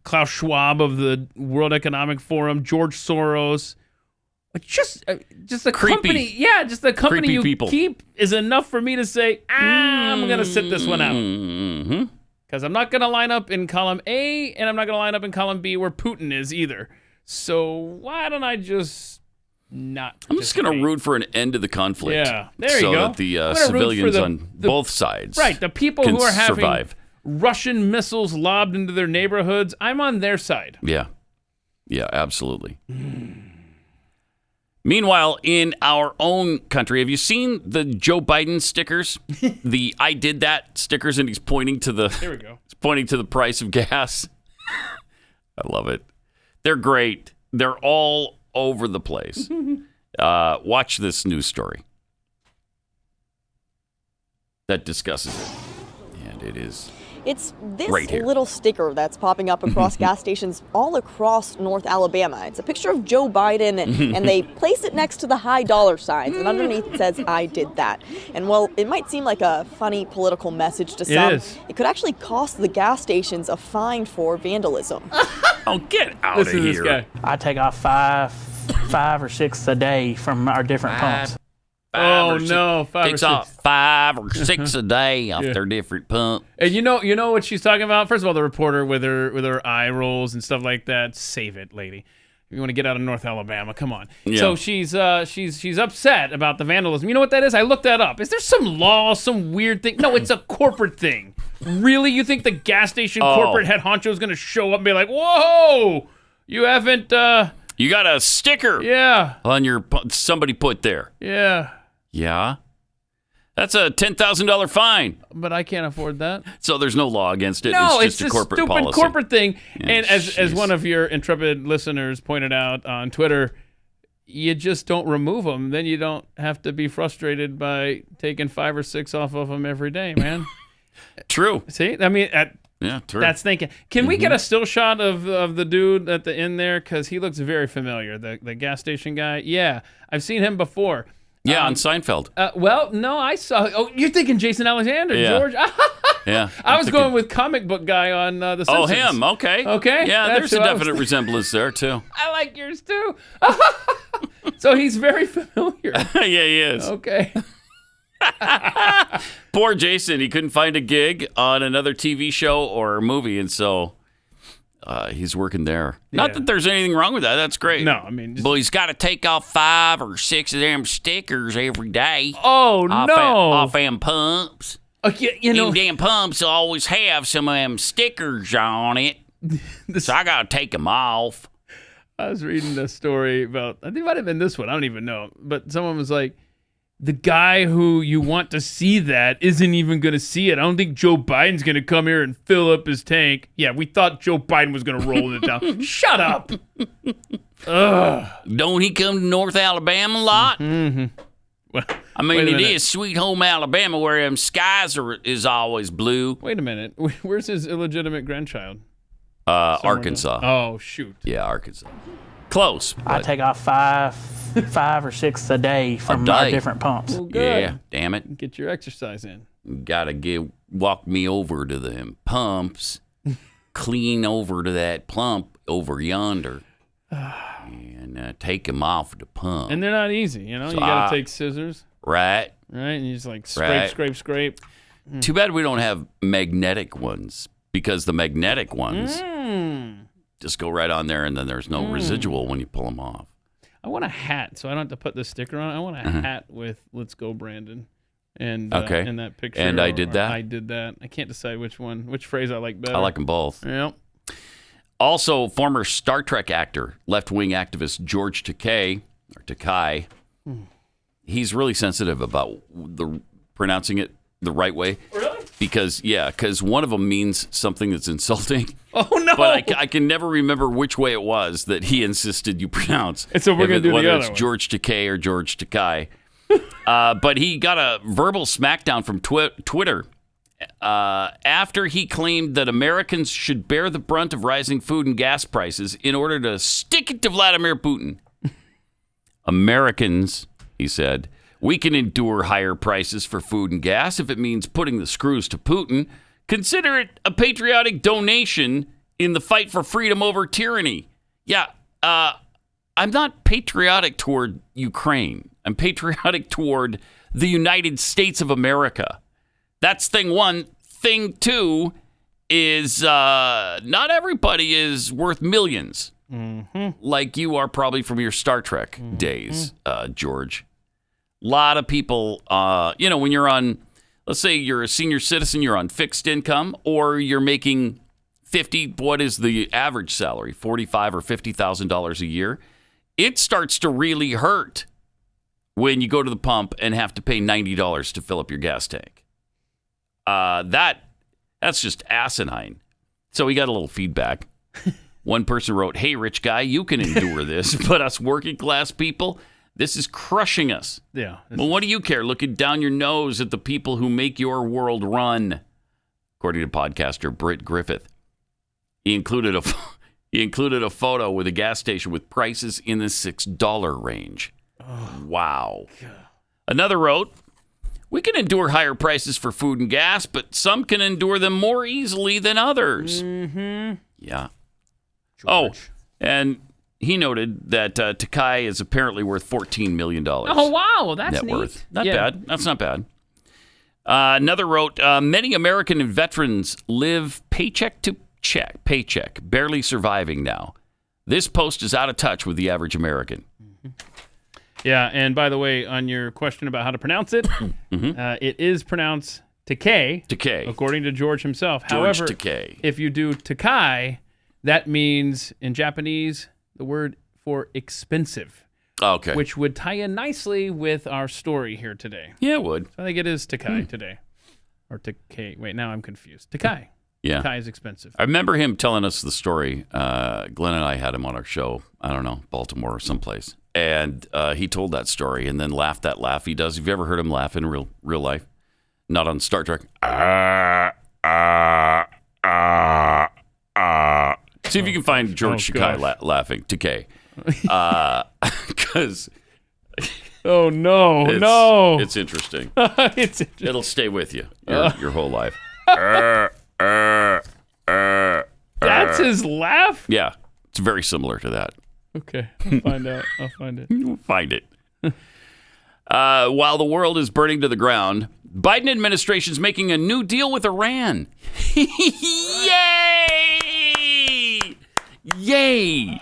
Klaus Schwab of the World Economic Forum, George Soros. Just the company, just the company creepy you people. Keep is enough for me to say, I'm going to sit this one out. Because I'm not going to line up in column A, and I'm not going to line up in column B where Putin is either. So why don't I just not I'm just going to root for an end to the conflict. Yeah, there you so go. that the civilians on both sides the people can who are having survive. Russian missiles lobbed into their neighborhoods, I'm on their side. Yeah, absolutely. Meanwhile, in our own country, have you seen the Joe Biden stickers? The "I did that" stickers, and he's pointing to the Here we go. He's pointing to the price of gas. I love it. They're great. They're all over the place. Watch this news story that discusses it, and it is. It's this right here. little sticker that's popping up across gas stations all across North Alabama. It's a picture of Joe Biden, and they place it next to the high dollar signs, and underneath it says, "I did that." And while it might seem like a funny political message to some, it could actually cost the gas stations a fine for vandalism. Oh, get out of here. This guy. I take off five or six a day from our different pumps. Takes off 5 or 6 a day off their different pump. And you know what she's talking about? First of all, the reporter with her eye rolls and stuff like that. Save it, lady. You want to get out of North Alabama? Come on. Yeah. So she's upset about the vandalism. You know what that is? I looked that up. Is there some law, some weird thing? No, it's a corporate thing. Really? You think the gas station corporate head honcho is going to show up and be like, "Whoa, you haven't You got a sticker on your somebody put there." Yeah. That's a $10,000 fine. But I can't afford that. So there's no law against it. No, it's just a corporate stupid policy. corporate thing. Yeah, and as one of your intrepid listeners pointed out on Twitter, you just don't remove them. Then you don't have to be frustrated by taking 5 or 6 off of them every day, man. True. See? I mean, true. That's thinking. Can we get a still shot of the dude at the end there? Because he looks very familiar, the gas station guy. Yeah, I've seen him before. Yeah, on Seinfeld. Well, no, I saw. Oh, you're thinking Jason Alexander, George. Yeah. I was going with comic book guy on The Simpsons. Oh, him. Okay. Okay. Yeah, That's there's a who I was definite thinking. resemblance there, too. I like yours, too. So he's very familiar. Yeah, he is. Okay. Poor Jason. He couldn't find a gig on another TV show or movie, and so he's working there. Not that there's anything wrong with that. That's great. No, I mean... But he's got to take off 5 or 6 of them stickers every day. Oh, no. Off them pumps. You know... Them damn pumps always have some of them stickers on it. So I got to take them off. I was reading a story about... I think it might have been this one. I don't even know. But someone was like... The guy who you want to see that isn't even going to see it. I don't think Joe Biden's going to come here and fill up his tank. Yeah, we thought Joe Biden was going to roll it down. Shut up. Ugh. Don't he come to North Alabama a lot? Mm-hmm. Well, I mean, it is sweet home Alabama where them skies is always blue. Wait a minute. Where's his illegitimate grandchild? Arkansas. Oh, shoot. Yeah, Arkansas. Close. I take off 5 or 6 a day from our different pumps. Well, good. Yeah, damn it. Get your exercise in. Gotta walk me over to them pumps, clean over to that pump over yonder, and take them off the pump. And they're not easy, you know? So you got to take scissors. Right. Right? And you just like scrape. Too bad we don't have magnetic ones, because the magnetic ones just go right on there, and then there's no residual when you pull them off. I want a hat, so I don't have to put the sticker on. I want a hat with "Let's Go, Brandon," and in that picture. And I did that. I did that. I can't decide which phrase I like better. I like them both. Yep. Also, former Star Trek actor, left-wing activist George Takei, he's really sensitive about pronouncing it the right way. Really? Because one of them means something that's insulting. Oh, no. But I can never remember which way it was that he insisted you pronounce. And so we're going to do the other whether it's one. George Takei or George Takei. But he got a verbal smackdown from Twitter after he claimed that Americans should bear the brunt of rising food and gas prices in order to stick it to Vladimir Putin. Americans, he said, we can endure higher prices for food and gas if it means putting the screws to Putin. Consider it a patriotic donation in the fight for freedom over tyranny. Yeah, I'm not patriotic toward Ukraine. I'm patriotic toward the United States of America. That's thing one. Thing two is not everybody is worth millions, like you are probably from your Star Trek days, George. A lot of people, when you're on, let's say you're a senior citizen, you're on fixed income, or you're making what is the average salary, $45,000 or $50,000 a year. It starts to really hurt when you go to the pump and have to pay $90 to fill up your gas tank. That's just asinine. So we got a little feedback. One person wrote, "Hey, rich guy, you can endure this, but us working class people, this is crushing us." Yeah. Well, what do you care? Looking down your nose at the people who make your world run, according to podcaster Britt Griffith. He included a photo with a gas station with prices in the $6 range. Oh, wow. God. Another wrote, "We can endure higher prices for food and gas, but some can endure them more easily than others." Mm-hmm. Yeah. George. Oh, and he noted that Takei is apparently worth $14 million. Oh, wow. That's net neat. worth. Not bad. That's not bad. Another wrote, "Many American veterans live paycheck to paycheck, barely surviving now. This post is out of touch with the average American." Mm-hmm. Yeah, and by the way, on your question about how to pronounce it, it is pronounced Takei. Takei. According to George himself. George However, Takei. If you do Takei, that means, in Japanese, the word for expensive. Okay. Which would tie in nicely with our story here today. Yeah, it would. So I think it is Takei today. Or Takei. Wait, now I'm confused. Takei. Yeah. Takei is expensive. I remember him telling us the story. Glenn and I had him on our show, I don't know, Baltimore or someplace. And he told that story and then laughed that laugh he does. Have you ever heard him laugh in real life? Not on Star Trek. See if you can find George Takei laughing. Takei. Because... oh, no. It's interesting. It's interesting. It'll stay with you your whole life. That's his laugh? Yeah, it's very similar to that. Okay, I'll find out. I'll find it. Find it. While the world is burning to the ground, Biden administration's making a new deal with Iran. Yay! Yay!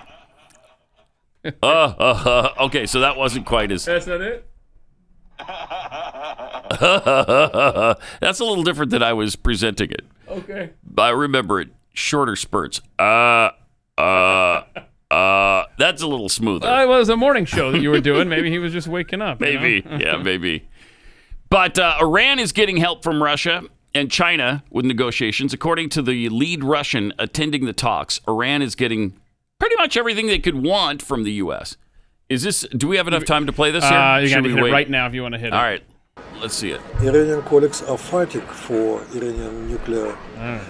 Okay, so that wasn't quite as... That's not it? That's a little different than I was presenting it. Okay. I remember it. Shorter spurts. That's a little smoother. It was a morning show that you were doing. Maybe he was just waking up. Maybe. Yeah, maybe. But Iran is getting help from Russia and China with negotiations. According to the lead Russian attending the talks, Iran is getting pretty much everything they could want from the U.S. Do we have enough time to play this here? You got to hit it right now if you want to hit it. All right. Let's see it. Iranian colleagues are fighting for Iranian nuclear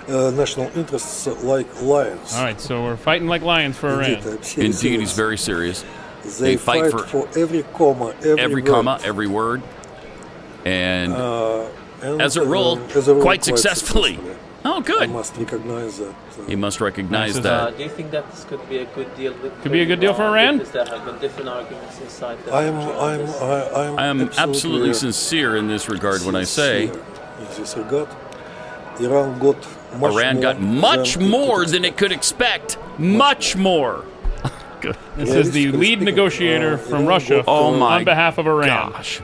national interests like lions. All right, so we're fighting like lions for Iran. Indeed, he's very serious. They fight for every comma, every word. And as a rule, quite successfully. Oh, good. I must recognize that. He must recognize that. Do you think that this could be a good deal? Could be a good deal for Iran? Because there have been different arguments inside the I am absolutely sincere in this regard when I say Iran got much more than it could expect. Much more. This is the lead negotiator from Russia on behalf of Iran. Gosh.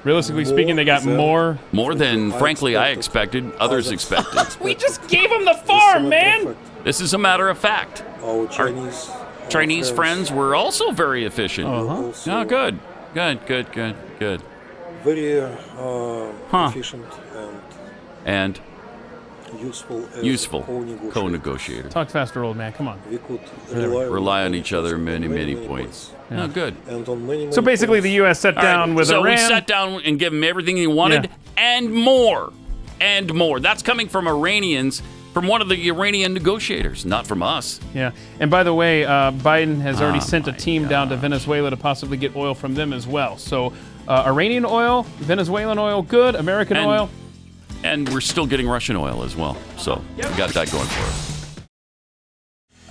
Realistically speaking, they got more than, frankly, I expected, others expected. We just gave them the farm, man! This is a matter of fact. Our Chinese friends were also very efficient. Oh, good. Very efficient and useful co-negotiator. Talk faster, old man. Come on. We could rely on each other many points. Yeah. Oh, good. So basically, the U.S. sat down with Iran. So we sat down and gave them everything they wanted and more. And more. That's coming from Iranians, from one of the Iranian negotiators, not from us. Yeah. And by the way, Biden has already sent a team down to Venezuela to possibly get oil from them as well. So Iranian oil, Venezuelan oil, good. American oil. And we're still getting Russian oil as well. So we got that going for us.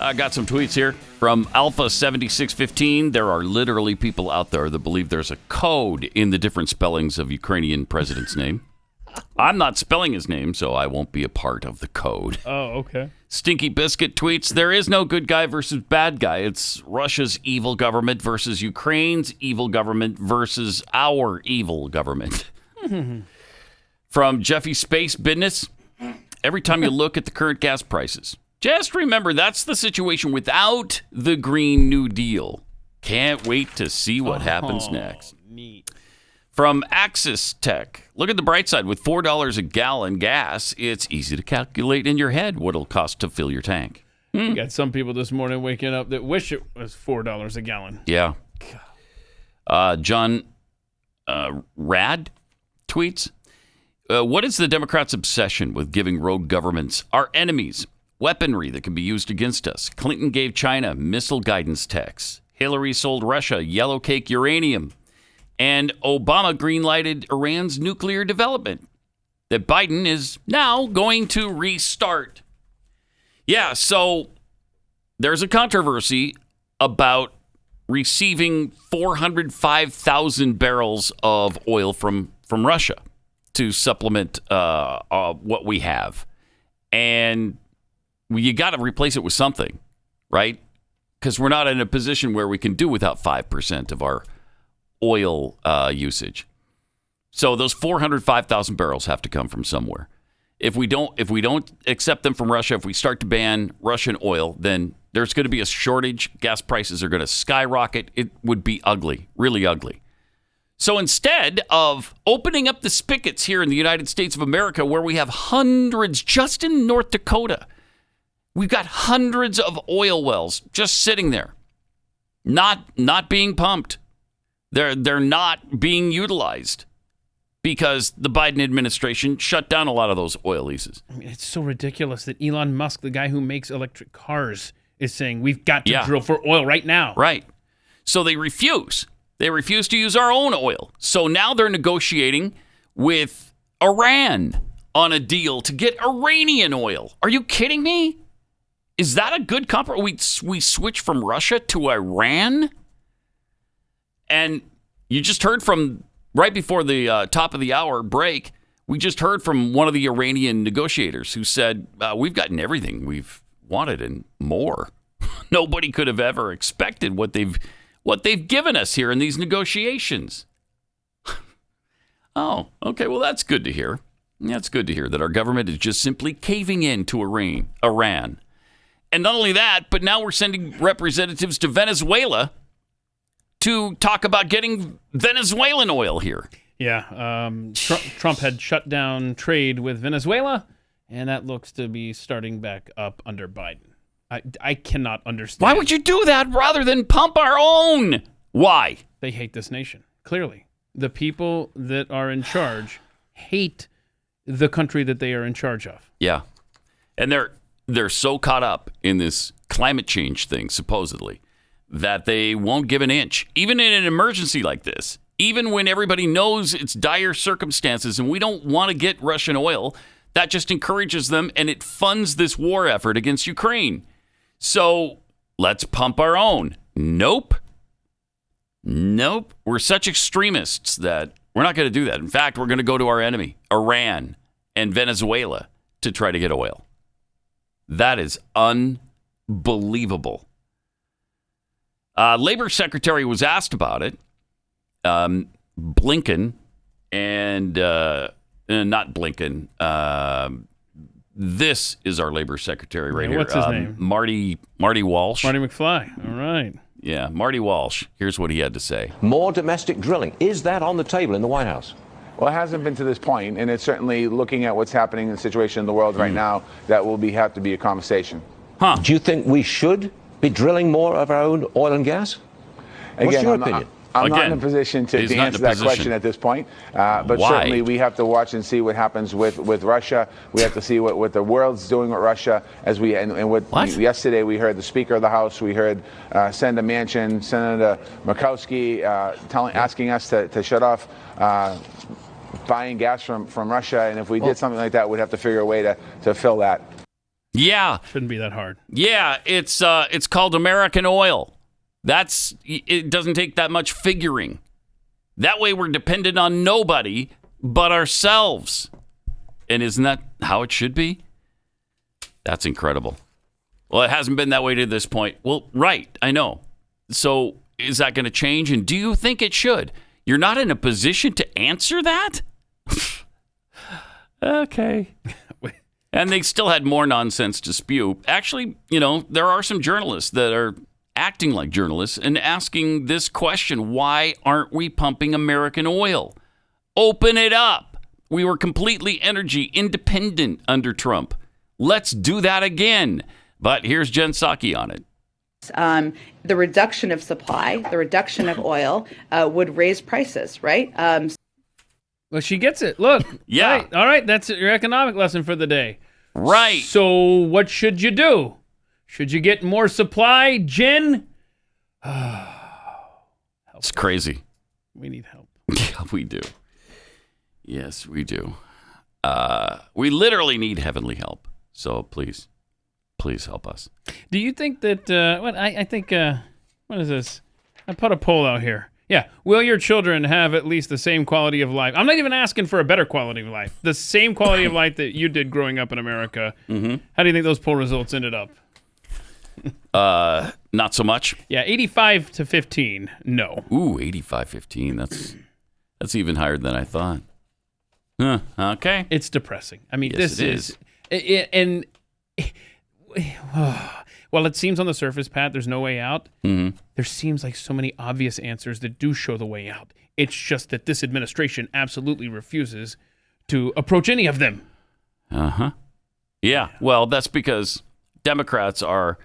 I got some tweets here from Alpha7615. There are literally people out there that believe there's a code in the different spellings of Ukrainian president's name. I'm not spelling his name, so I won't be a part of the code. Oh, okay. Stinky Biscuit tweets, there is no good guy versus bad guy. It's Russia's evil government versus Ukraine's evil government versus our evil government. From Jeffy Space Business, every time you look at the current gas prices, just remember that's the situation without the Green New Deal. Can't wait to see what happens next. Neat. From Axis Tech, look at the bright side. With $4 a gallon gas, it's easy to calculate in your head what it'll cost to fill your tank. You got some people this morning waking up that wish it was $4 a gallon. Yeah. John Rad tweets, what is the Democrats' obsession with giving rogue governments, our enemies, weaponry that can be used against us? Clinton gave China missile guidance techs. Hillary sold Russia yellow cake uranium. And Obama greenlighted Iran's nuclear development that Biden is now going to restart. Yeah, so there's a controversy about receiving 405,000 barrels of oil from Russia to supplement what we have. And you got to replace it with something, right? Because we're not in a position where we can do without 5% of our oil usage. So those 405,000 barrels have to come from somewhere. If we don't accept them from Russia, if we start to ban Russian oil, then there's going to be a shortage. Gas prices are going to skyrocket. It would be ugly, really ugly. So instead of opening up the spigots here in the United States of America, where we have hundreds, just in North Dakota, we've got hundreds of oil wells just sitting there, not being pumped. They're not being utilized because the Biden administration shut down a lot of those oil leases. I mean, it's so ridiculous that Elon Musk, the guy who makes electric cars, is saying we've got to drill for oil right now. Right. So they refuse. They refuse to use our own oil. So now they're negotiating with Iran on a deal to get Iranian oil. Are you kidding me? Is that a good compromise? We switch from Russia to Iran? And you just heard from, right before the top of the hour break, we just heard from one of the Iranian negotiators who said, we've gotten everything we've wanted and more. Nobody could have ever expected what they've given us here in these negotiations. Oh, okay. Well, that's good to hear. That's good to hear that our government is just simply caving in to Iran. And not only that, but now we're sending representatives to Venezuela to talk about getting Venezuelan oil here. Yeah. Trump had shut down trade with Venezuela, and that looks to be starting back up under Biden. I cannot understand. Why would you do that rather than pump our own? Why? They hate this nation, clearly. The people that are in charge hate the country that they are in charge of. Yeah. And they're so caught up in this climate change thing, supposedly, that they won't give an inch, even in an emergency like this, even when everybody knows it's dire circumstances and we don't want to get Russian oil. That just encourages them, and it funds this war effort against Ukraine. So let's pump our own. Nope. We're such extremists that we're not going to do that. In fact, we're going to go to our enemy, Iran and Venezuela, to try to get oil. That is unbelievable. Labor Secretary was asked about it. Blinken and not Blinken. This is our Labor Secretary right here. What's his name? Marty Walsh. Marty McFly. All right. Yeah, Marty Walsh. Here's what he had to say. More domestic drilling. Is that on the table in the White House? Well, it hasn't been to this point, and it's certainly looking at what's happening in the situation in the world right now, that will have to be a conversation. Do you think we should be drilling more of our own oil and gas? What's your opinion? I'm not in a position to answer that question at this point, but certainly we have to watch and see what happens with Russia. We have to see what the world's doing with Russia. Yesterday we heard the Speaker of the House, we heard Senator Manchin, Senator Murkowski asking us to shut off buying gas from Russia, and if we did something like that, we'd have to figure a way to fill that. Yeah, shouldn't be that hard. Yeah, it's called American oil. It doesn't take that much figuring. That way we're dependent on nobody but ourselves. And isn't that how it should be? That's incredible. Well, it hasn't been that way to this point. Well, right, I know. So is that going to change? And do you think it should? You're not in a position to answer that? Okay. And they still had more nonsense to spew. Actually, there are some journalists that are acting like journalists and asking this question: why aren't we pumping American oil? Open it up. We were completely energy independent under Trump. Let's do that again. But here's Jen Psaki on it. The reduction of supply, the reduction of oil would raise prices, right? Well, she gets it. Look. Yeah. Right. All right. That's your economic lesson for the day. Right. So what should you do? Should you get more supply, Jen? It's crazy. We need help. Yeah, we do. Yes, we do. We literally need heavenly help. So please help us. Do you think that, I think, what is this? I put a poll out here. Yeah. Will your children have at least the same quality of life? I'm not even asking for a better quality of life. The same quality of life that you did growing up in America. Mm-hmm. How do you think those poll results ended up? Not so much. Yeah, 85 to 15. No. Ooh, 85-15. That's even higher than I thought. Okay. It's depressing. I mean, yes, this is. While it seems on the surface, Pat, there's no way out, there seems like so many obvious answers that do show the way out. It's just that this administration absolutely refuses to approach any of them. Uh-huh. Yeah, well, that's because Democrats are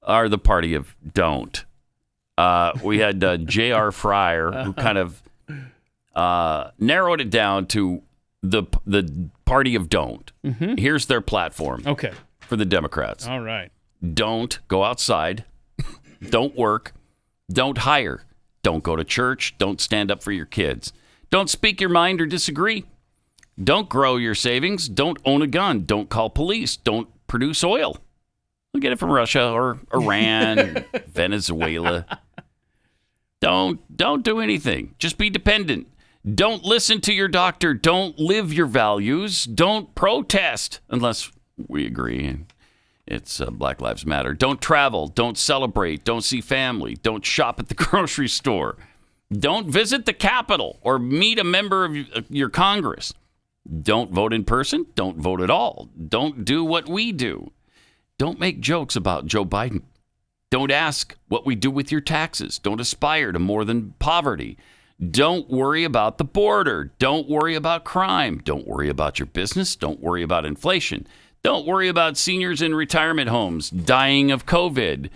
the party of don't. We had J.R. Fryer, who kind of narrowed it down to the party of don't. Mm-hmm. Here's their platform. Okay. For the Democrats. All right. Don't go outside. Don't work. Don't hire. Don't go to church. Don't stand up for your kids. Don't speak your mind or disagree. Don't grow your savings. Don't own a gun. Don't call police. Don't produce oil. We'll get it from Russia or Iran, Venezuela. Don't do anything. Just be dependent. Don't listen to your doctor. Don't live your values. Don't protest unless we agree. It's Black Lives Matter. Don't travel. Don't celebrate. Don't see family. Don't shop at the grocery store. Don't visit the Capitol or meet a member of your Congress. Don't vote in person. Don't vote at all. Don't do what we do. Don't make jokes about Joe Biden. Don't ask what we do with your taxes. Don't aspire to more than poverty. Don't worry about the border. Don't worry about crime. Don't worry about your business. Don't worry about inflation. Don't worry about seniors in retirement homes dying of COVID.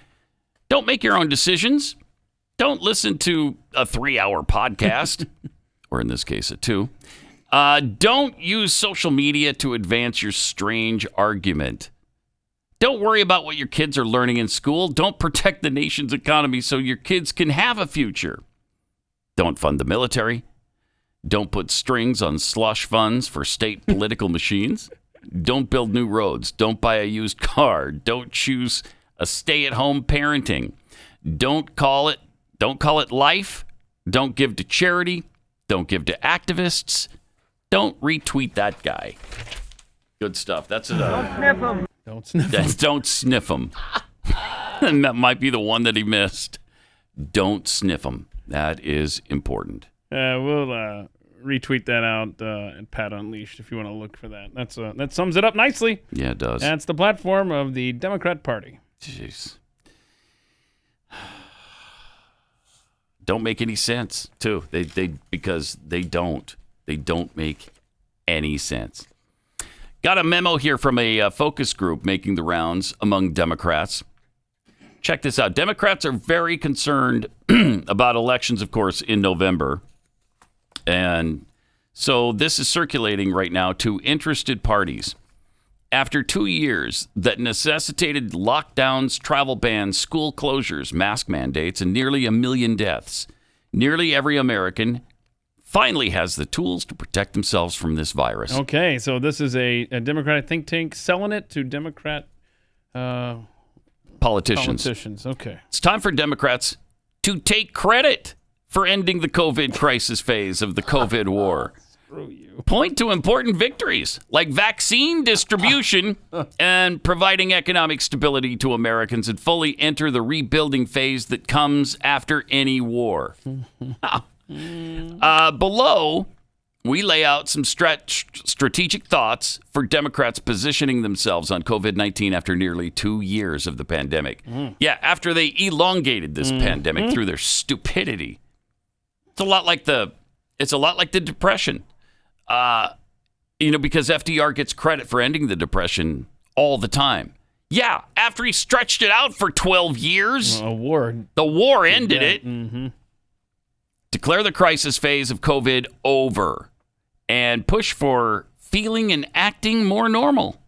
Don't make your own decisions. Don't listen to a 3-hour podcast, or in this case, a 2. Don't use social media to advance your strange argument. Don't worry about what your kids are learning in school. Don't protect the nation's economy so your kids can have a future. Don't fund the military. Don't put strings on slush funds for state political machines. Don't build new roads. Don't buy a used car. Don't choose a stay-at-home parenting. Don't call it life. Don't give to charity. Don't give to activists. Don't retweet that guy. Good stuff. That's it. Don't sniff him. Don't sniff him. Don't sniff him. And that might be the one that he missed. Don't sniff him. That is important. We'll retweet that out at Pat Unleashed if you want to look for that. That sums it up nicely. Yeah, it does. That's the platform of the Democrat Party. Jeez. Don't make any sense, too. Because they don't. They don't make any sense. Got a memo here from a focus group making the rounds among Democrats. Check this out. Democrats are very concerned about elections, of course, in November. And so this is circulating right now to interested parties. After 2 years that necessitated lockdowns, travel bans, school closures, mask mandates, and nearly 1 million deaths, nearly every American finally has the tools to protect themselves from this virus. Okay, so this is a Democratic think tank selling it to Democrat politicians. Okay. It's time for Democrats to take credit for ending the COVID crisis phase of the COVID war. Screw you. Point to important victories like vaccine distribution and providing economic stability to Americans and fully enter the rebuilding phase that comes after any war. Below, we lay out some strategic thoughts for Democrats positioning themselves on COVID-19 after nearly 2 years of the pandemic. Yeah, after they elongated this pandemic through their stupidity. It's a lot like the Depression. Because FDR gets credit for ending the Depression all the time. Yeah, after he stretched it out for 12 years. A war. The war ended it. Mm-hmm. Declare the crisis phase of COVID over and push for feeling and acting more normal.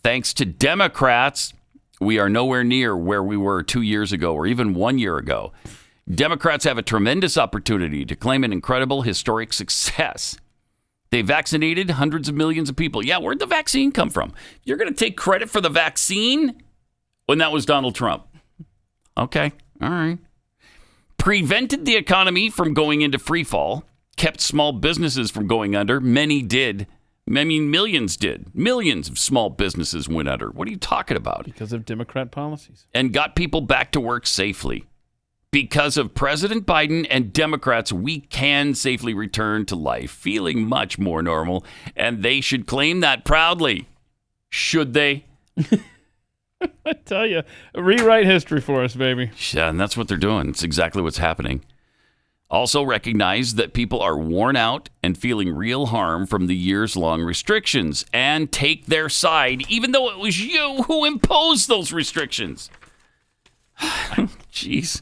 Thanks to Democrats, we are nowhere near where we were 2 years ago or even 1 year ago. Democrats have a tremendous opportunity to claim an incredible historic success. They vaccinated hundreds of millions of people. Yeah, where'd the vaccine come from? You're going to take credit for the vaccine when that was Donald Trump. Okay, all right. Prevented the economy from going into free fall, kept small businesses from going under. Many did. I mean, millions did. Millions of small businesses went under. What are you talking about? Because of Democrat policies. And got people back to work safely. Because of President Biden and Democrats, we can safely return to life, feeling much more normal, and they should claim that proudly. Should they? I tell you, rewrite history for us, baby. Yeah, and that's what they're doing. It's exactly what's happening. Also recognize that people are worn out and feeling real harm from the years-long restrictions and take their side, even though it was you who imposed those restrictions. Jeez.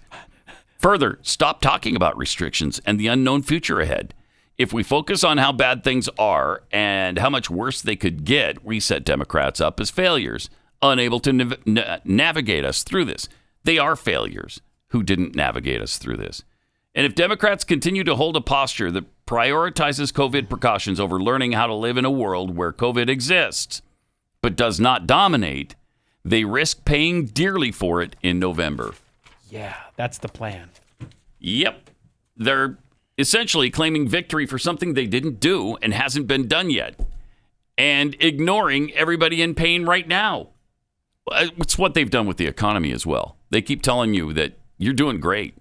Further, stop talking about restrictions and the unknown future ahead. If we focus on how bad things are and how much worse they could get, we set Democrats up as failures, unable to navigate us through this. They are failures who didn't navigate us through this. And if Democrats continue to hold a posture that prioritizes COVID precautions over learning how to live in a world where COVID exists, but does not dominate, they risk paying dearly for it in November. Yeah, that's the plan. Yep. They're essentially claiming victory for something they didn't do and hasn't been done yet, and ignoring everybody in pain right now. It's what they've done with the economy as well. They keep telling you that you're doing great.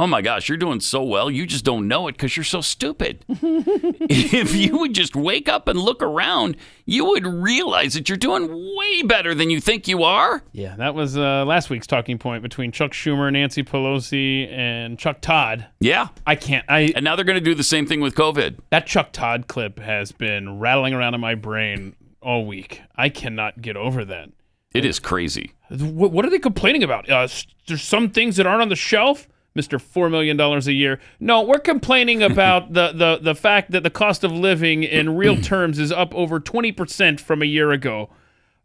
Oh my gosh, you're doing so well, you just don't know it because you're so stupid. If you would just wake up and look around, you would realize that you're doing way better than you think you are. Yeah, that was last week's talking point between Chuck Schumer, Nancy Pelosi, and Chuck Todd. Yeah. And now they're going to do the same thing with COVID. That Chuck Todd clip has been rattling around in my brain all week. I cannot get over that. It is crazy. What are they complaining about? There's some things that aren't on the shelf? Mr. $4 million a year. No, we're complaining about the fact that the cost of living in real terms is up over 20% from a year ago.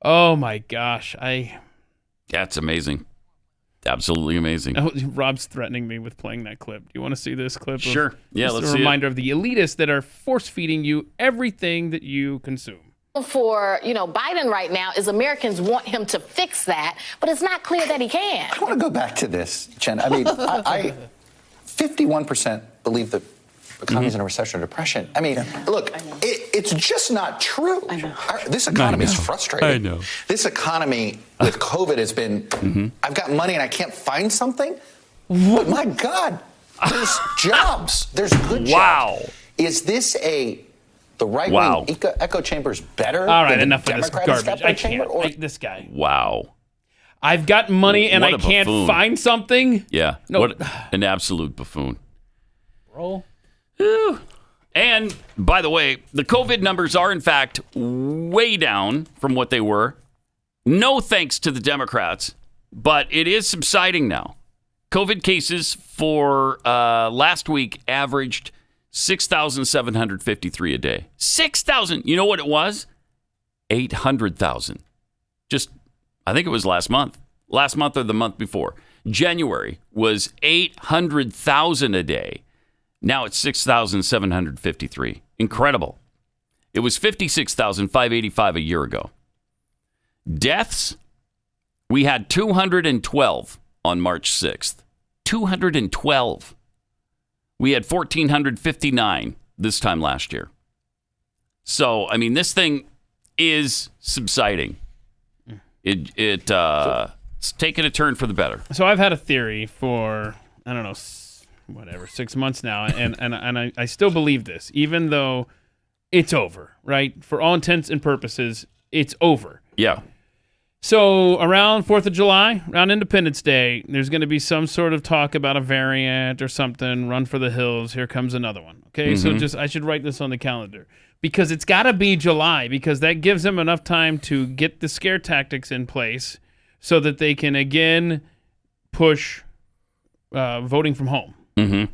Oh my gosh. That's amazing. Absolutely amazing. Oh, Rob's threatening me with playing that clip. Do you want to see this clip? Sure. Yeah, let's see it. A reminder of the elitists that are force-feeding you everything that you consume. For Biden right now is Americans want him to fix that, but it's not clear that he can. I want to go back to this, Jen. I mean, I 51% believe the economy's in a recession or depression. I mean, look, it's just not true. This economy is frustrating. I know. This economy with COVID has been, I've got money and I can't find something. But my God, there's jobs. There's good jobs. Is this the right-wing echo chamber is better All right, than enough the of this Democratic garbage. I can't. This guy. Wow. I've got money and I can't find something? Yeah. No. What an absolute buffoon. Bro. And, by the way, the COVID numbers are, in fact, way down from what they were. No thanks to the Democrats, but it is subsiding now. COVID cases for last week averaged 6,753 a day. 6,000. You know what it was? 800,000. I think it was last month. Last month or the month before. January was 800,000 a day. Now it's 6,753. Incredible. It was 56,585 a year ago. Deaths, we had 212 on March 6th. 212. We had 1,459 this time last year. So, I mean, this thing is subsiding. It's taken a turn for the better. So I've had a theory for, 6 months now, and I still believe this, even though it's over, right? For all intents and purposes, it's over. Yeah. So around 4th of July, around Independence Day, there's going to be some sort of talk about a variant or something, run for the hills, here comes another one. Okay, so I should write this on the calendar. Because it's got to be July, because that gives them enough time to get the scare tactics in place so that they can, again, push voting from home. Mm-hmm.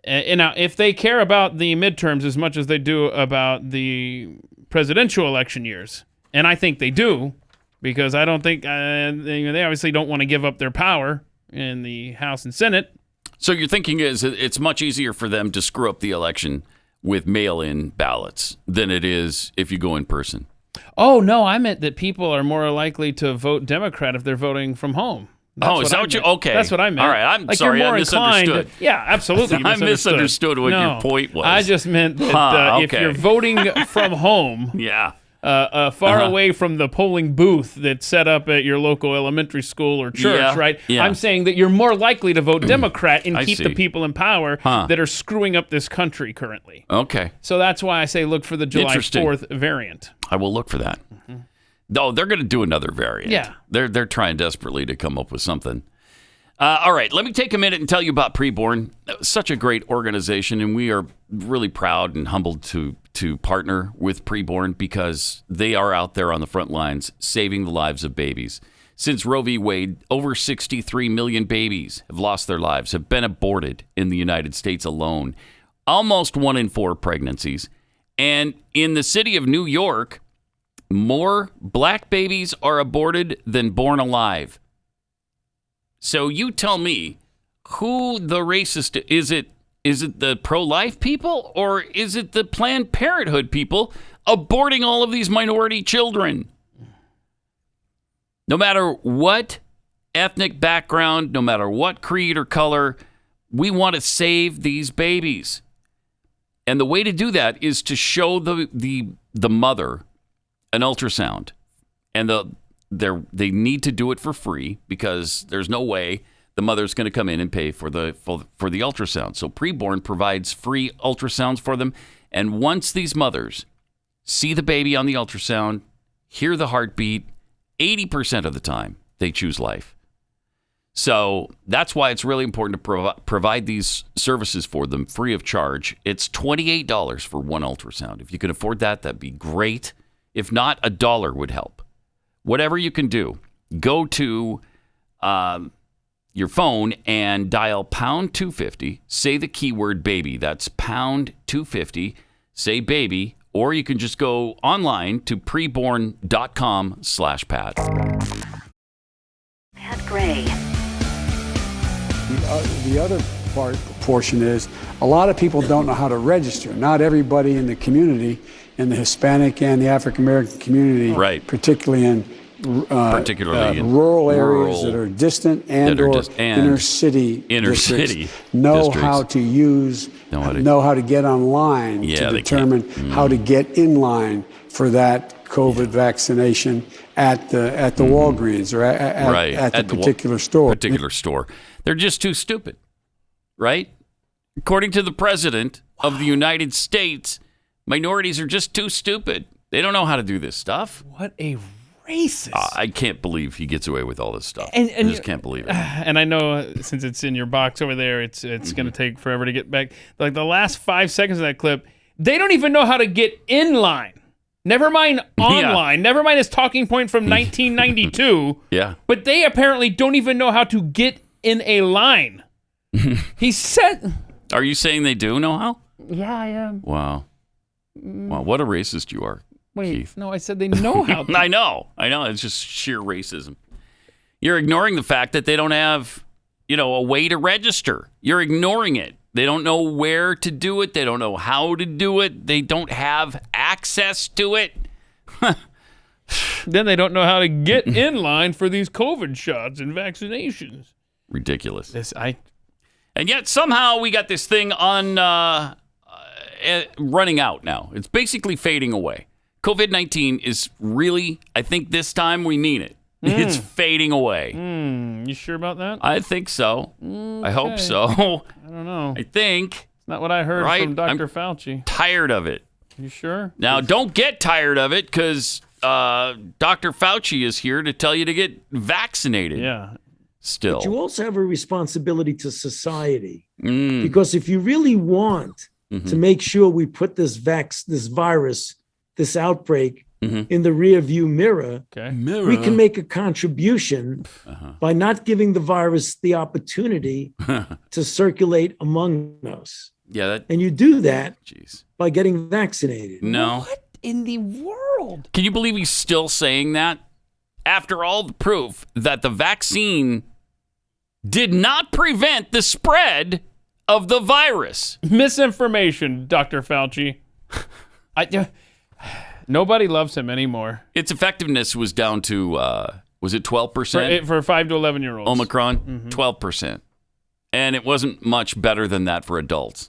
And now, if they care about the midterms as much as they do about the presidential election years, and I think they do, because I don't think they obviously don't want to give up their power in the House and Senate. So your thinking is it's much easier for them to screw up the election with mail-in ballots than it is if you go in person. Oh, no, I meant that people are more likely to vote Democrat if they're voting from home. Is that what you... Okay. That's what I meant. All right, I'm sorry, I misunderstood. Yeah, absolutely. I misunderstood what your point was. I just meant that if you're voting from home... Yeah. Far away from the polling booth that's set up at your local elementary school or church, right? Yeah. I'm saying that you're more likely to vote Democrat and keep see. the people in power that are screwing up this country currently. Okay. So that's why I say look for the July 4th variant. I will look for that. No, they're going to do another variant. Yeah. They're trying desperately to come up with something. All right, let me take a minute and tell you about Preborn. Such a great organization, and we are really proud and humbled to partner with Preborn because they are out there on the front lines saving the lives of babies. Since Roe v. Wade, over 63 million babies have lost their lives, have been aborted in the United States alone. Almost 1 in 4 pregnancies. And in the city of New York, more black babies are aborted than born alive. So you tell me, who the racist is. Is it the pro-life people, or is it the Planned Parenthood people aborting all of these minority children? No matter what ethnic background, no matter what creed or color, we want to save these babies. And the way to do that is to show the mother an ultrasound. And they need to do it for free, because there's no way the mother's going to come in and pay for the ultrasound. So Preborn provides free ultrasounds for them. And once these mothers see the baby on the ultrasound, hear the heartbeat, 80% of the time they choose life. So that's why it's really important to provide these services for them free of charge. It's $28 for one ultrasound. If you can afford that, that'd be great. If not, $1 would help. Whatever you can do, go to your phone and dial pound 250, say the keyword baby. That's pound 250, say baby, or you can just go online to preborn.com/Pat. Pat Gray. The other portion is a lot of people don't know how to register. Not everybody in the community, in the Hispanic and the African American community, right, particularly in rural areas that are distant and inner city districts, know how to use, know how to get online to determine how to get in line for that COVID vaccination at the Walgreens or at the particular store. They're just too stupid, right? According to the president of the United States, minorities are just too stupid. They don't know how to do this stuff. What a racist. I can't believe he gets away with all this stuff. I just can't believe it. And I know since it's in your box over there, it's going to take forever to get back. Like the last 5 seconds of that clip, they don't even know how to get in line. Never mind online. Never mind his talking point from 1992. Yeah. But they apparently don't even know how to get in a line. He said... Are you saying they do know how? Yeah, I am. Wow. Wow, what a racist you are. Wait, Keith. no, I said they know how. I know. It's just sheer racism. You're ignoring the fact that they don't have, a way to register. You're ignoring it. They don't know where to do it. They don't know how to do it. They don't have access to it. Then they don't know how to get in line for these COVID shots and vaccinations. Ridiculous. And yet somehow we got this thing on running out now. It's basically fading away. COVID-19 is really, I think this time we mean it. It's fading away. You sure about that? I think so. I hope so. I don't know. I think. It's not what I heard from Dr. Fauci. Tired of it. You sure? Now, don't get tired of it, because Dr. Fauci is here to tell you to get vaccinated. Yeah. Still. But you also have a responsibility to society. Because if you really want to make sure we put this virus, this outbreak in the rear view mirror, we can make a contribution by not giving the virus the opportunity to circulate among us. Yeah, and you do that by getting vaccinated. No. What in the world? Can you believe he's still saying that? After all the proof that the vaccine did not prevent the spread of the virus. Misinformation, Dr. Fauci. Nobody loves him anymore. Its effectiveness was down to, was it 12%? For 5 to 11-year-olds. Omicron, 12%. And it wasn't much better than that for adults.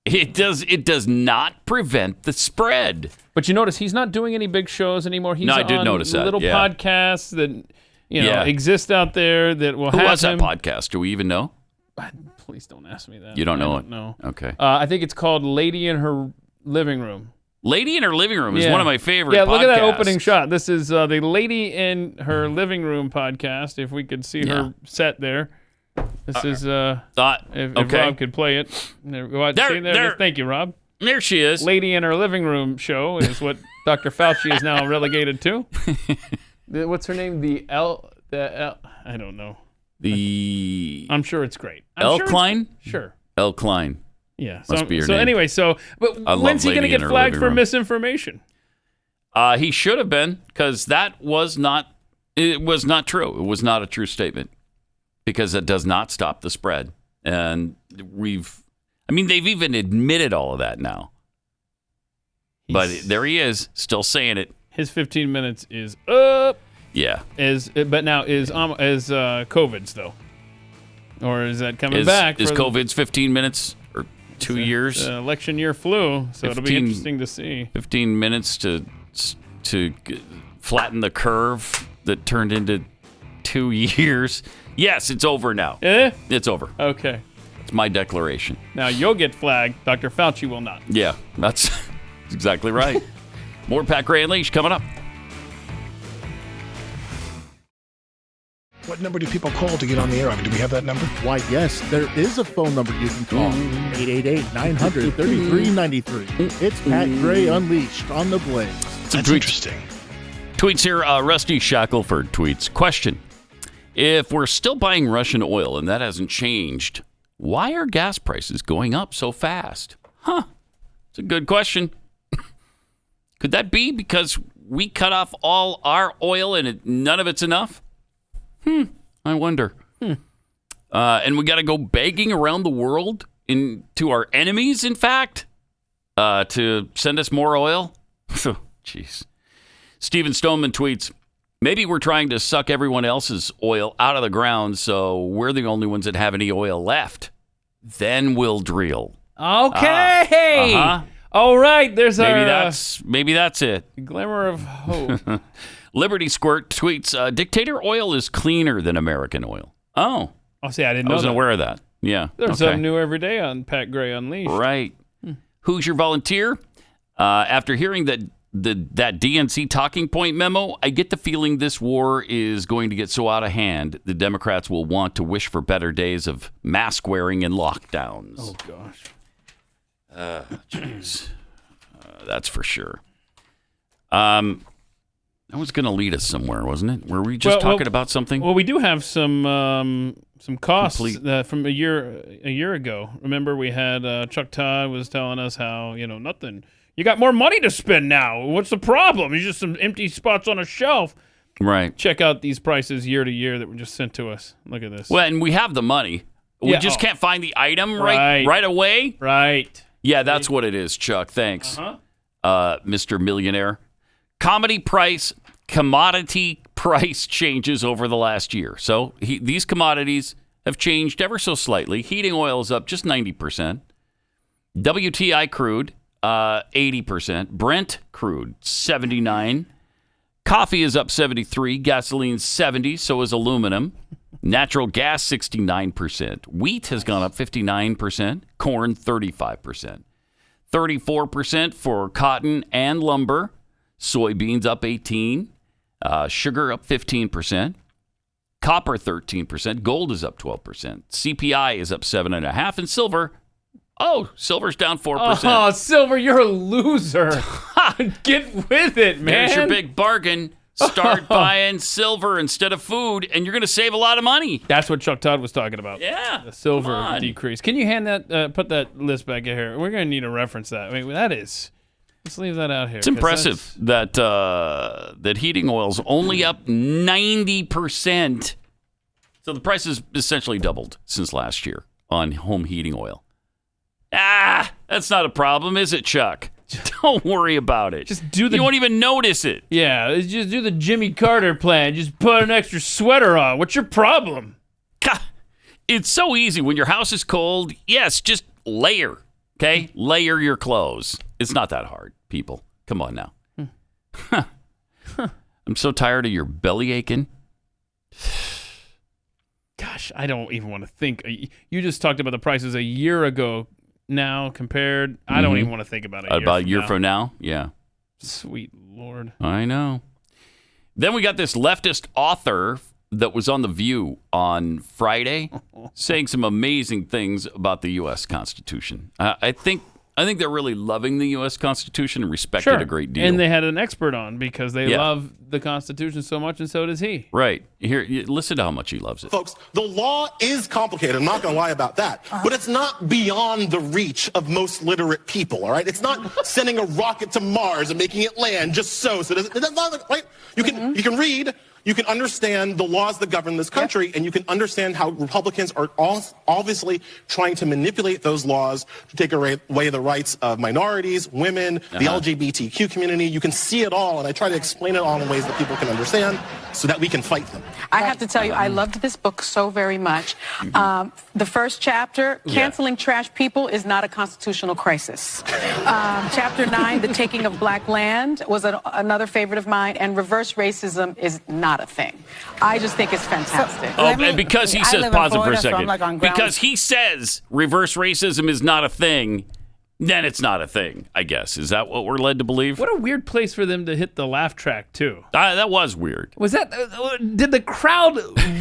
It does not prevent the spread. But you notice he's not doing any big shows anymore. He's I did notice that. Little podcasts that exist out there that will have him. Who was that podcast? Do we even know? Please don't ask me that. You don't know it? No. Okay. I think it's called Lady in Her Living Room. Lady in Her Living Room is one of my favorite podcasts. Yeah, look at that opening shot. This is the Lady in Her Living Room podcast. If we could see her set there. This is if Rob could play it. There. Thank you, Rob. There she is. Lady in Her Living Room show is what Dr. Fauci is now relegated to. What's her name? I don't know. I'm sure it's great. Elle Klein? Sure. Elle Klein. Yeah. Must be her name. So anyway, but when's he going to get flagged for misinformation? He should have been, because that was not true. It was not a true statement. because it does not stop the spread. And they've even admitted all of that now. But there he is, still saying it. His 15 minutes is up. Yeah. But now is COVID's though, or is that coming back? Is COVID's 15 minutes or 2 years? Election year flu, so it'll be interesting to see. 15 minutes to flatten the curve that turned into 2 years. Yes, it's over now. It's over. Okay. It's my declaration. Now you'll get flagged. Dr. Fauci will not. Yeah, that's exactly right. More Pat Gray Unleashed coming up. What number do people call to get on the air? Do we have that number? Why, yes, there is a phone number you can call. 888-900-3393. It's Pat Gray Unleashed on the Blaze. That's interesting. Tweets here. Rusty Shackelford tweets. Question. If we're still buying Russian oil and that hasn't changed, why are gas prices going up so fast? It's a good question. Could that be because we cut off all our oil and none of it's enough? I wonder. And we got to go begging around the world to our enemies, in fact, to send us more oil? Jeez. Stephen Stoneman tweets, maybe we're trying to suck everyone else's oil out of the ground so we're the only ones that have any oil left. Then we'll drill. Okay. All right. There's maybe that's it. Glimmer of hope. Liberty Squirt tweets, dictator oil is cleaner than American oil. Oh. See, I didn't know I wasn't aware of that. Yeah. There's something new every day on Pat Gray Unleashed. Right. Who's your volunteer? After hearing that DNC talking point memo, I get the feeling this war is going to get so out of hand, the Democrats will want to wish for better days of mask wearing and lockdowns. Oh, gosh. Jeez. That's for sure. That was going to lead us somewhere, wasn't it? Were we just talking about something? Well, we do have some costs from a year ago. Remember, we had Chuck Todd was telling us how nothing. You got more money to spend now. What's the problem? It's just some empty spots on a shelf. Right. Check out these prices year to year that were just sent to us. Look at this. Well, and we have the money. We just can't find the item right away. Right. Yeah, that's what it is, Chuck. Thanks, Mr. Millionaire. Commodity price changes over the last year. So these commodities have changed ever so slightly. Heating oil is up just 90%. WTI crude, 80%. Brent crude, 79%. Coffee is up 73%. Gasoline, 70%. So is aluminum. Natural gas, 69%. Wheat has gone up 59%. Corn, 35%. 34% for cotton and lumber. Soybeans up 18%. Sugar up 15%. Copper 13%. Gold is up 12%. CPI is up 7.5%. And silver's down 4%. Oh, silver, you're a loser. Get with it, man. There's your big bargain. Start buying silver instead of food, and you're going to save a lot of money. That's what Chuck Todd was talking about. Yeah. The silver decrease. Can you hand that, put that list back in here? We're going to need to reference that. I mean, that is, let's leave that out here. It's impressive that heating oil's only up 90%. So the price has essentially doubled since last year on home heating oil. That's not a problem, is it, Chuck? Don't worry about it. You won't even notice it. Yeah, just do the Jimmy Carter plan. Just put an extra sweater on. What's your problem? God, it's so easy. When your house is cold, yes, just layer. Okay? Layer your clothes. It's not that hard, people. Come on now. I'm so tired of your belly aching. Gosh, I don't even want to think. You just talked about the prices a year ago. Now compared, I don't even want to think about it. About a year from now? Yeah. Sweet Lord. I know. Then we got this leftist author that was on The View on Friday saying some amazing things about the U.S. Constitution. I think they're really loving the U.S. Constitution and respect it a great deal. And they had an expert on because they love the Constitution so much, and so does he. Right. Here, listen to how much he loves it. Folks, the law is complicated. I'm not going to lie about that. But it's not beyond the reach of most literate people, all right? It's not sending a rocket to Mars and making it land just so. That's not, right? You can read. you can understand the laws that govern this country, and you can understand how Republicans are obviously trying to manipulate those laws to take away the rights of minorities, women, the LGBTQ community. You can see it all, and I try to explain it all in ways that people can understand so that we can fight them. I have to tell you, I loved this book so very much. The first chapter, canceling trash people is not a constitutional crisis. Chapter 9, the taking of black land, was another favorite of mine, and reverse racism is not a thing. I just think it's fantastic. And because he says, pause it for a second, because he says reverse racism is not a thing, then it's not a thing, I guess. Is that what we're led to believe? What a weird place for them to hit the laugh track, too. That was weird. Was that... did the crowd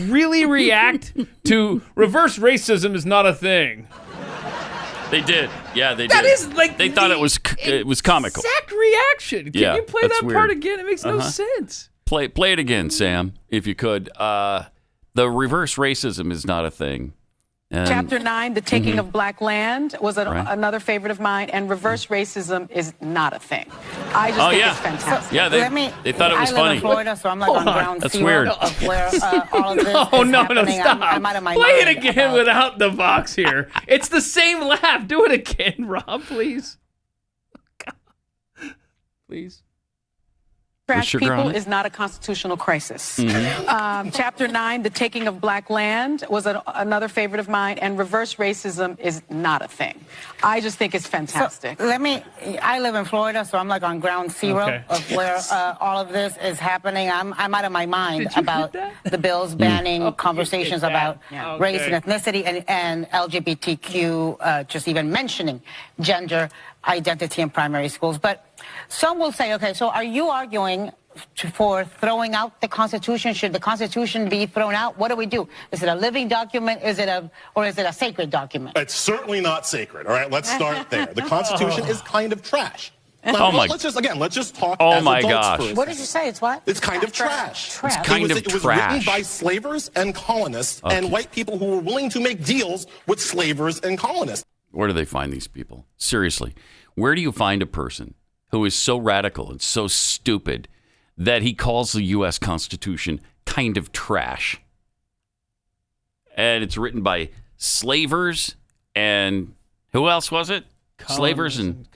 really react to reverse racism is not a thing? They did. Yeah, they did. That is like they thought it was comical. Exact reaction. Can you play that part again? It makes no sense. Play it again, Sam, if you could. The reverse racism is not a thing. Chapter 9, the taking of black land, was another favorite of mine, and reverse racism is not a thing. I just think it's fantastic. Yeah, they thought it was funny. I live in Florida, so I'm like on ground zero of where all of this is happening. Stop. I'm out of my Play mind it again without the box here. It's the same laugh. Do it again, Rob, please. Please. Trash people is not a constitutional crisis. Chapter 9, the taking of black land, was another favorite of mine, and reverse racism is not a thing. I just think it's fantastic. So, I live in Florida, so I'm like on ground zero of where all of this is happening. I'm out of my mind about the bills banning conversations about race and ethnicity and LGBTQ, just even mentioning gender identity in primary schools. But some will say, okay, so are you arguing for throwing out the Constitution? Should the Constitution be thrown out? What do we do? Is it a living document? Or is it a sacred document? It's certainly not sacred. All right, let's start there. The Constitution is kind of trash. Let's just talk as adults first. What did you say? It's what? It's kind of trash. It was written by slavers and colonists and white people who were willing to make deals with slavers and colonists. Where do they find these people? Seriously, where do you find a person who is so radical and so stupid that he calls the U.S. Constitution kind of trash? And it's written by slavers and who else was it? Slavers and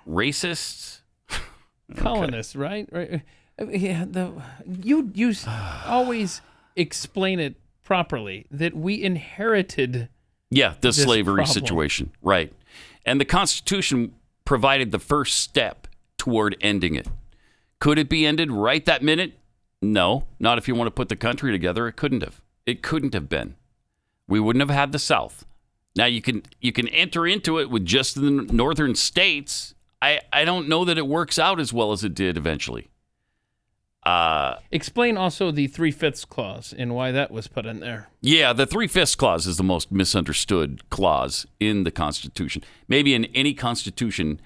racists? Colonists, right? Yeah, you always explain it properly, that we inherited the slavery problem. situation. Right. And the Constitution provided the first step toward ending it. Could it be ended right that minute? No, not if you want to put the country together. It couldn't have. It couldn't have been. We wouldn't have had the South. Now you can enter into it with just the northern states. I don't know that it works out as well as it did eventually. Explain also the 3/5 clause and why that was put in there. Yeah, the 3/5 clause is the most misunderstood clause in the Constitution. Maybe in any constitution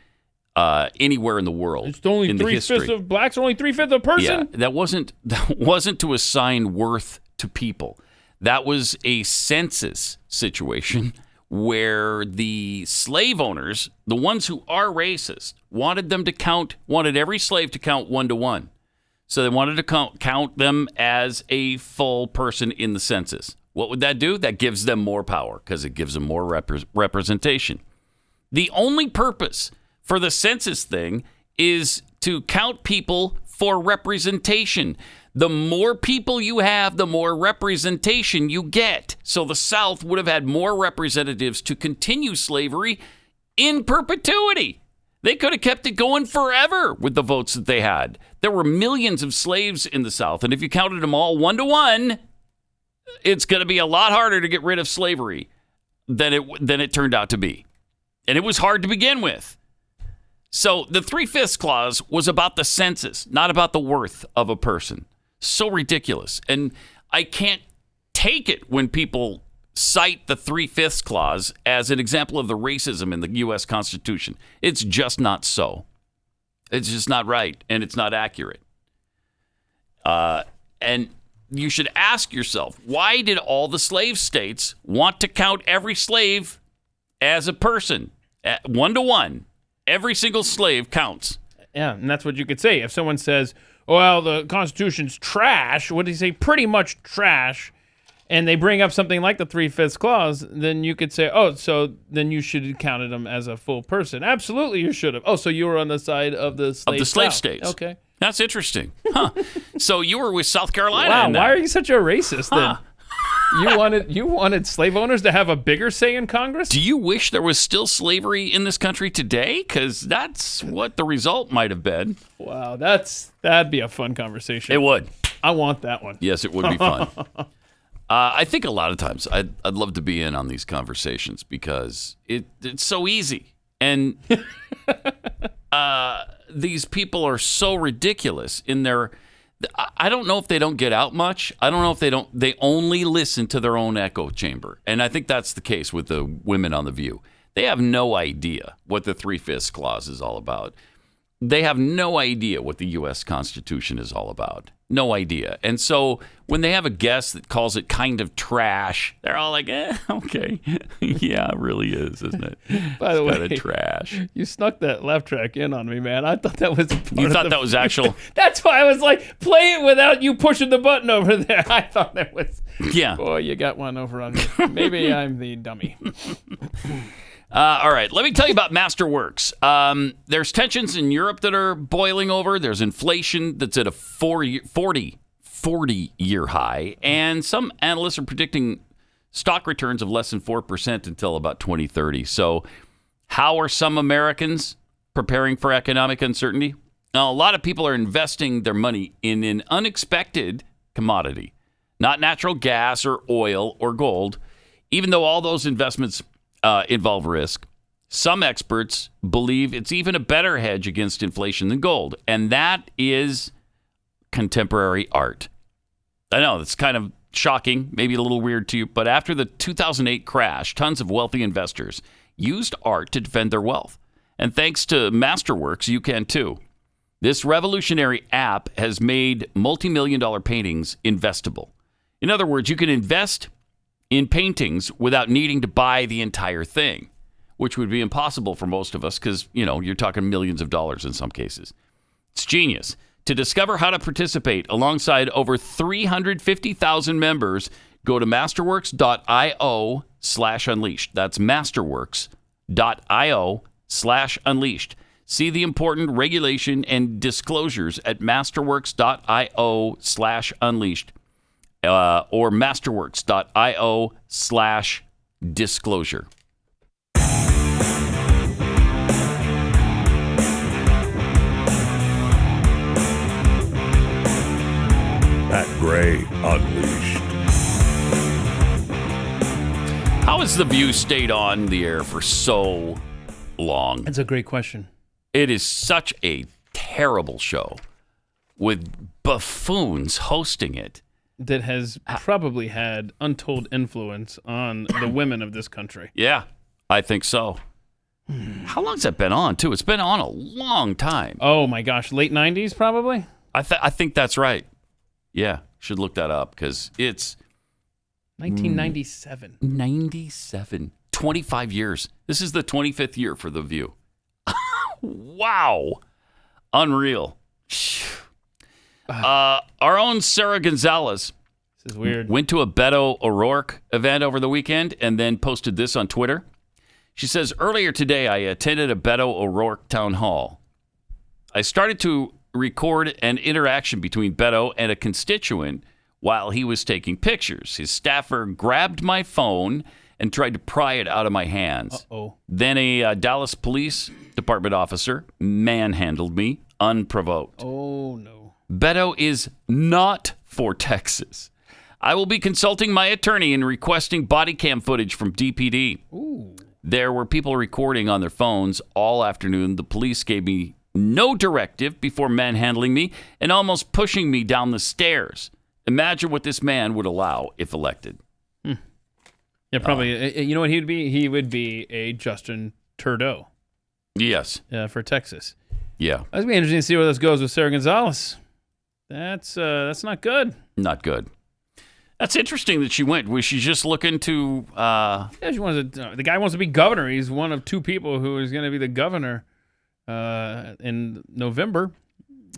anywhere in the world. It's only 3/5 of blacks, only 3/5 of person. Yeah, that wasn't to assign worth to people. That was a census situation where the slave owners, the ones who are racist, wanted every slave to count 1 to 1. So they wanted to count them as a full person in the census. What would that do? That gives them more power because it gives them more representation. The only purpose for the census thing is to count people for representation. The more people you have, the more representation you get. So the South would have had more representatives to continue slavery in perpetuity. They could have kept it going forever with the votes that they had. There were millions of slaves in the South, and if you counted them all 1 to 1, it's going to be a lot harder to get rid of slavery than it turned out to be. And it was hard to begin with. So the 3/5 clause was about the census, not about the worth of a person. So ridiculous. And I can't take it when people cite the 3/5 clause as an example of the racism in the U.S. Constitution. It's just not so. It's just not right, and it's not accurate. And you should ask yourself, why did all the slave states want to count every slave as a person? 1 to 1. Every single slave counts. Yeah, and that's what you could say. If someone says, well, the Constitution's trash. What did he say? Pretty much trash. And they bring up something like the 3/5 clause, then you could say, oh, so then you should have counted him as a full person. Absolutely, you should have. Oh, so you were on the side of the slave states. Okay. That's interesting. Huh. So you were with South Carolina. Wow, why are you such a racist then? You wanted slave owners to have a bigger say in Congress? Do you wish there was still slavery in this country today? Because that's what the result might have been. Wow, that'd be a fun conversation. It would. I want that one. Yes, it would be fun. I think a lot of times I'd love to be in on these conversations because it's so easy. And these people are so ridiculous in their... I don't know if they don't get out much. I don't know if they only listen to their own echo chamber. And I think that's the case with the women on The View. They have no idea what the 3/5 clause is all about. They have no idea what the U.S. Constitution is all about. No idea. And so when they have a guest that calls it kind of trash, they're all like, okay. Yeah, it really is, isn't it? By the way, kind of trash. You snuck that laugh track in on me, man. I thought that was that was actual? That's why I was like, play it without you pushing the button over there. I thought that was... Yeah. Boy, you got one over on me. Maybe I'm the dummy. All right, let me tell you about Masterworks. There's tensions in Europe that are boiling over. There's inflation that's at a 40-year high. And some analysts are predicting stock returns of less than 4% until about 2030. So how are some Americans preparing for economic uncertainty? Now, a lot of people are investing their money in an unexpected commodity, not natural gas or oil or gold, even though all those investments involve risk. Some experts believe it's even a better hedge against inflation than gold, and that is contemporary art. I know, it's kind of shocking, maybe a little weird to you, but after the 2008 crash, tons of wealthy investors used art to defend their wealth. And thanks to Masterworks, you can too. This revolutionary app has made multi-million-dollar paintings investable. In other words, you can invest in paintings without needing to buy the entire thing, which would be impossible for most of us because, you're talking millions of dollars in some cases. It's genius. To discover how to participate alongside over 350,000 members, go to masterworks.io/unleashed. That's masterworks.io/unleashed. See the important regulation and disclosures at masterworks.io/unleashed. Or masterworks.io/disclosure. Pat Gray Unleashed. How has The View stayed on the air for so long? That's a great question. It is such a terrible show with buffoons hosting it. That has probably had untold influence on the women of this country. Yeah, I think so. How long's that been on, too? It's been on a long time. Oh, my gosh. Late 90s, probably? I think that's right. Yeah, should look that up because it's... 1997. 97. 25 years. This is the 25th year for The View. Wow. Unreal. Our own Sarah Gonzalez This is weird. Went to a Beto O'Rourke event over the weekend and then posted this on Twitter. She says, earlier today, I attended a Beto O'Rourke town hall. I started to record an interaction between Beto and a constituent while he was taking pictures. His staffer grabbed my phone and tried to pry it out of my hands. Uh-oh. Then a Dallas Police Department officer manhandled me unprovoked. Oh, no. Beto is not for Texas. I will be consulting my attorney and requesting body cam footage from DPD. Ooh. There were people recording on their phones all afternoon. The police gave me no directive before manhandling me and almost pushing me down the stairs. Imagine what this man would allow if elected. Yeah, probably. You know what he would be? He would be a Justin Trudeau. Yes. For Texas. Yeah. That'd be interesting to see where this goes with Sarah Gonzalez. That's not good. Not good. That's interesting that she went. Was she just looking to... Yeah, she wants to, the guy wants to be governor. He's one of two people who is going to be the governor in November.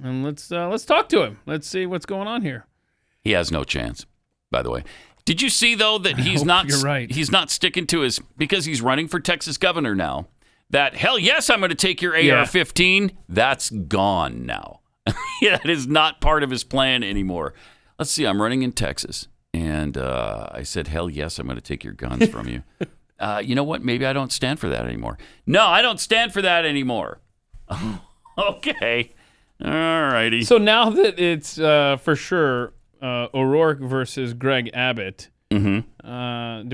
And let's talk to him. Let's see what's going on here. He has no chance, by the way. Did you see, though, that he's not sticking to his, because he's running for Texas governor now, that, hell yes, I'm going to take your AR-15. That's gone now. That is not part of his plan anymore. Let's see, I'm running in Texas, and I said, hell yes, I'm going to take your guns from you. You know what? Maybe I don't stand for that anymore. No, I don't stand for that anymore. Okay. All righty. So now that it's for sure O'Rourke versus Greg Abbott, do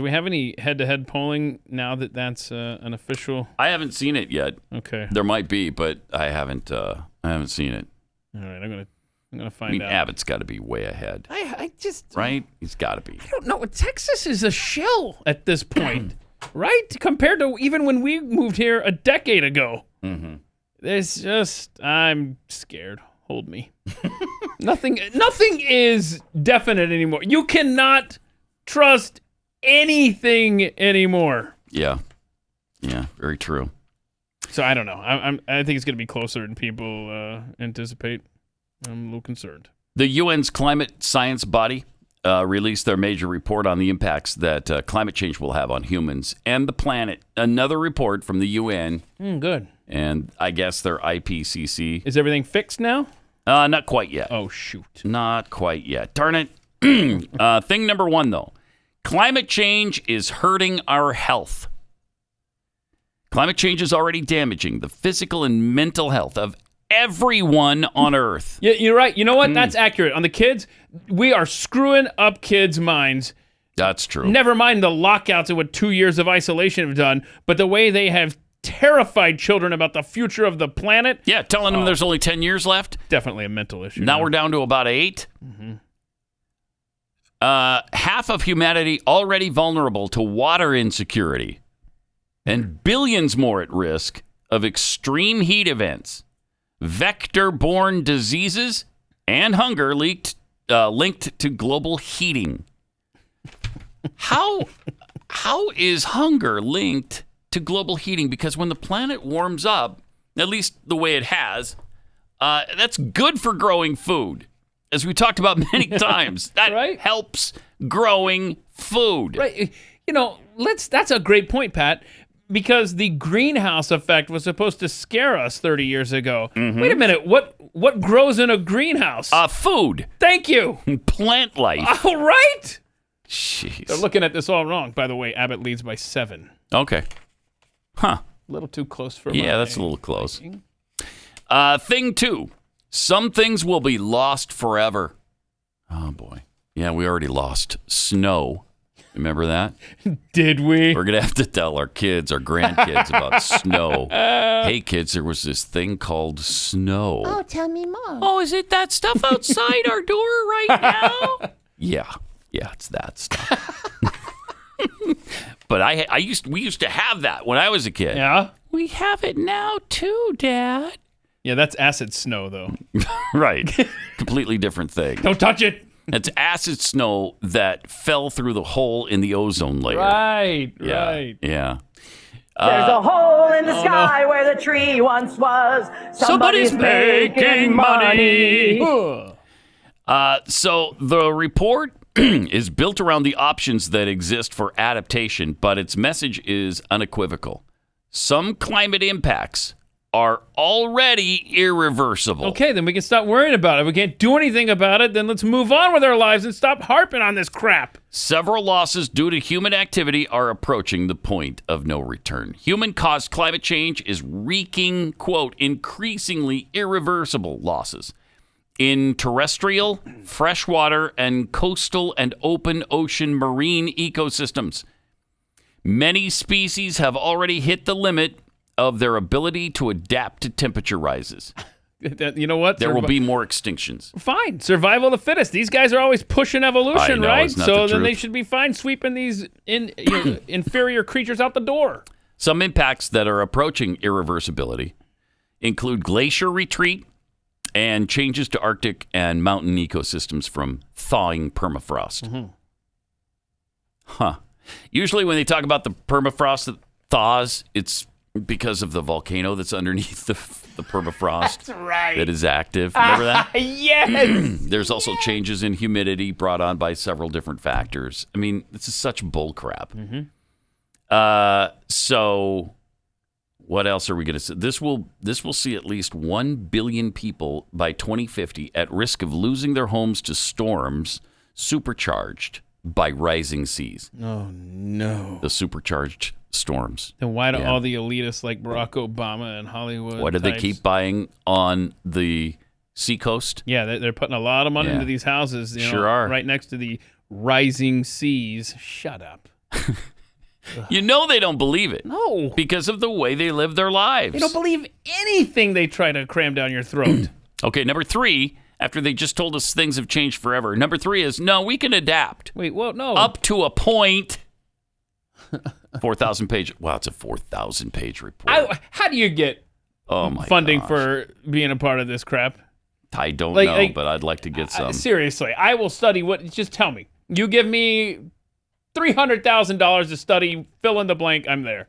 we have any head-to-head polling now that that's an official? I haven't seen it yet. Okay. There might be, but I haven't seen it. All right, I'm gonna find out. Abbott's got to be way ahead. I just right. He's got to be. I don't know. Texas is a shell at this point, right? Compared to even when we moved here a decade ago. Mm-hmm. It's just, I'm scared. Hold me. Nothing is definite anymore. You cannot trust anything anymore. Yeah, very true. So I don't know. I think it's going to be closer than people anticipate. I'm a little concerned. The UN's climate science body released their major report on the impacts that climate change will have on humans and the planet. Another report from the UN. Good. And I guess their IPCC. Is everything fixed now? Not quite yet. Oh, shoot. Not quite yet. Darn it. Thing number one, though. Climate change is hurting our health. Climate change is already damaging the physical and mental health of everyone on Earth. Yeah, you're right. You know what? That's accurate. On the kids, we are screwing up kids' minds. That's true. Never mind the lockouts and what 2 years of isolation have done, but the way they have terrified children about the future of the planet. Yeah, telling them there's only 10 years left. Definitely a mental issue. Now we're down to about 8. Mm-hmm. Half of humanity already vulnerable to water insecurity, and billions more at risk of extreme heat events, vector-borne diseases, and hunger linked to global heating. How is hunger linked to global heating? Because when the planet warms up, at least the way it has, that's good for growing food. As we talked about many times, that helps growing food. Right. You know, that's a great point, Pat, because the greenhouse effect was supposed to scare us 30 years ago. Mm-hmm. Wait a minute. What grows in a greenhouse? Food. Thank you. Plant life. All right. Jeez. They're looking at this all wrong. By the way, Abbott leads by 7. Okay. Huh. A little too close for Yeah, that's a little close. Thing 2. Some things will be lost forever. Oh, boy. Yeah, we already lost snow. Remember that? Did we? We're going to have to tell our kids, our grandkids about snow. Hey, kids, there was this thing called snow. Oh, tell me more. Oh, is it that stuff outside our door right now? Yeah, it's that stuff. But we used to have that when I was a kid. Yeah? We have it now too, Dad. Yeah, that's acid snow, though. Right. Completely different thing. Don't touch it. It's acid snow that fell through the hole in the ozone layer. Right. Yeah. There's a hole in the sky where the tree once was. Somebody's making money. So the report is built around the options that exist for adaptation, but its message is unequivocal. Some climate impacts are already irreversible. Okay, then we can stop worrying about it. If we can't do anything about it, then let's move on with our lives and stop harping on this crap. Several losses due to human activity are approaching the point of no return. Human-caused climate change is wreaking, quote, increasingly irreversible losses in terrestrial, freshwater, and coastal and open ocean marine ecosystems. Many species have already hit the limit of their ability to adapt to temperature rises. You know what? There will be more extinctions. Fine. Survival of the fittest. These guys are always pushing evolution, I know, right? isn't that So the then they truth? should be fine sweeping these inferior creatures out the door. Some impacts that are approaching irreversibility include glacier retreat and changes to Arctic and mountain ecosystems from thawing permafrost. Mm-hmm. Usually when they talk about the permafrost that thaws, it's Because of the volcano that's underneath the permafrost. That's right. That is active. Remember that? Yes. There's also changes in humidity brought on by several different factors. I mean, this is such bull crap. So what else are we going to see? This will see at least 1 billion people by 2050 at risk of losing their homes to storms supercharged by rising seas. Oh, no. The supercharged storms. Then why do all the elitists like Barack Obama and Hollywood Why do they keep buying on the seacoast? Yeah, they're putting a lot of money into these houses. Sure are. Right next to the rising seas. Shut up. You know they don't believe it. No. Because of the way they live their lives. They don't believe anything they try to cram down your throat. Okay, number 3, after they just told us things have changed forever. Number 3 is, no, we can adapt. Wait, well, no. Up to a point. 4,000 page. Wow, it's a 4,000-page report. How do you get funding for being a part of this crap? I don't know, but I'd like to get some. Seriously, I will study just tell me. You give me $300,000 to study, fill in the blank, I'm there.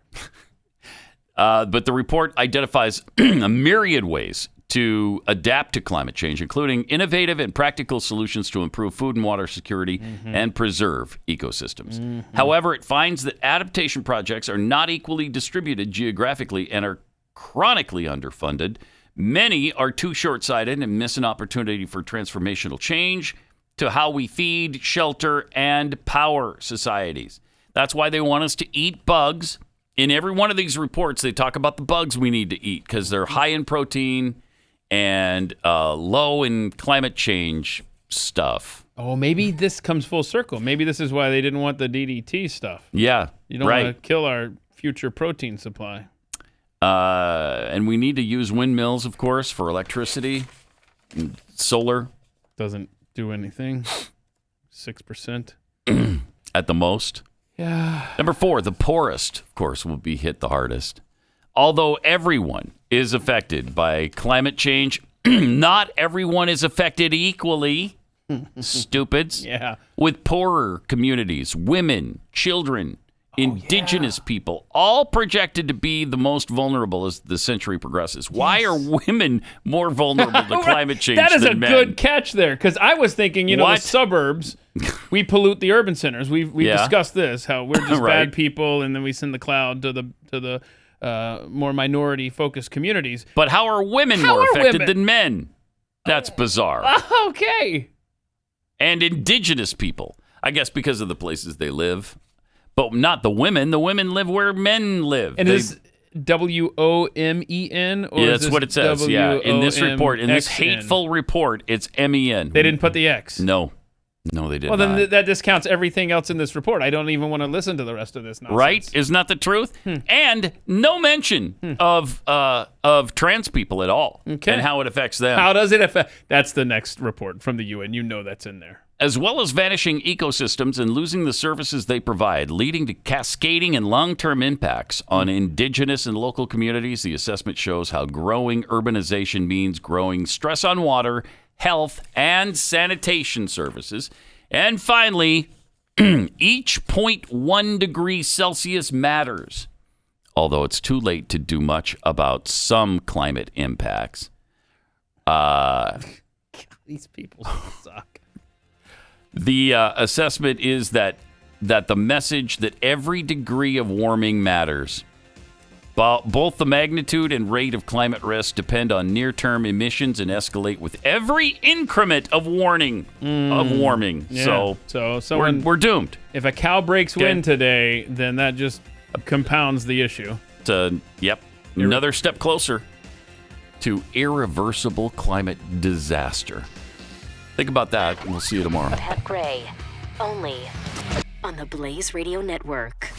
But the report identifies a myriad ways to adapt to climate change, including innovative and practical solutions to improve food and water security and preserve ecosystems. However, it finds that adaptation projects are not equally distributed geographically and are chronically underfunded. Many are too short-sighted and miss an opportunity for transformational change to how we feed, shelter, and power societies. That's why they want us to eat bugs. In every one of these reports, they talk about the bugs we need to eat because they're high in protein and low in climate change stuff. Oh, maybe this comes full circle. Maybe this is why they didn't want the DDT stuff. Yeah, you don't want to kill our future protein supply. And we need to use windmills, of course, for electricity. And solar doesn't do anything. 6% at the most. Yeah. Number 4, the poorest, of course, will be hit the hardest. Although everyone is affected by climate change, not everyone is affected equally. Stupids. Yeah. With poorer communities, women, children, indigenous people, all projected to be the most vulnerable as the century progresses. Why are women more vulnerable to climate change that is than a men? good catch there, because I was thinking, the suburbs, we pollute the urban centers. We've discussed this, how we're just bad people, and then we send the cloud to the more minority-focused communities. But how are women more affected than men? That's bizarre. Okay. And indigenous people, I guess because of the places they live. But not the women. The women live where men live. And is WOMEN? Or yeah, that's what it says. Yeah, in this report, in this hateful report, it's MEN. They didn't put the X. No, they didn't. Well, then that discounts everything else in this report. I don't even want to listen to the rest of this nonsense. Right? Isn't that the truth? And no mention of trans people at all and how it affects them. How does it affect? That's the next report from the UN. You know that's in there. As well as vanishing ecosystems and losing the services they provide, leading to cascading and long-term impacts on indigenous and local communities, the assessment shows how growing urbanization means growing stress on water, health, and sanitation services. And finally, each 0.1 degrees Celsius matters, although it's too late to do much about some climate impacts. These people suck. The assessment is that the message that every degree of warming matters. Both the magnitude and rate of climate risk depend on near-term emissions and escalate with every increment of warming. Yeah. So we're doomed. If a cow breaks wind today, then that just compounds the issue. Another step closer to irreversible climate disaster. Think about that, and we'll see you tomorrow. Pat Gray, only on the Blaze Radio Network.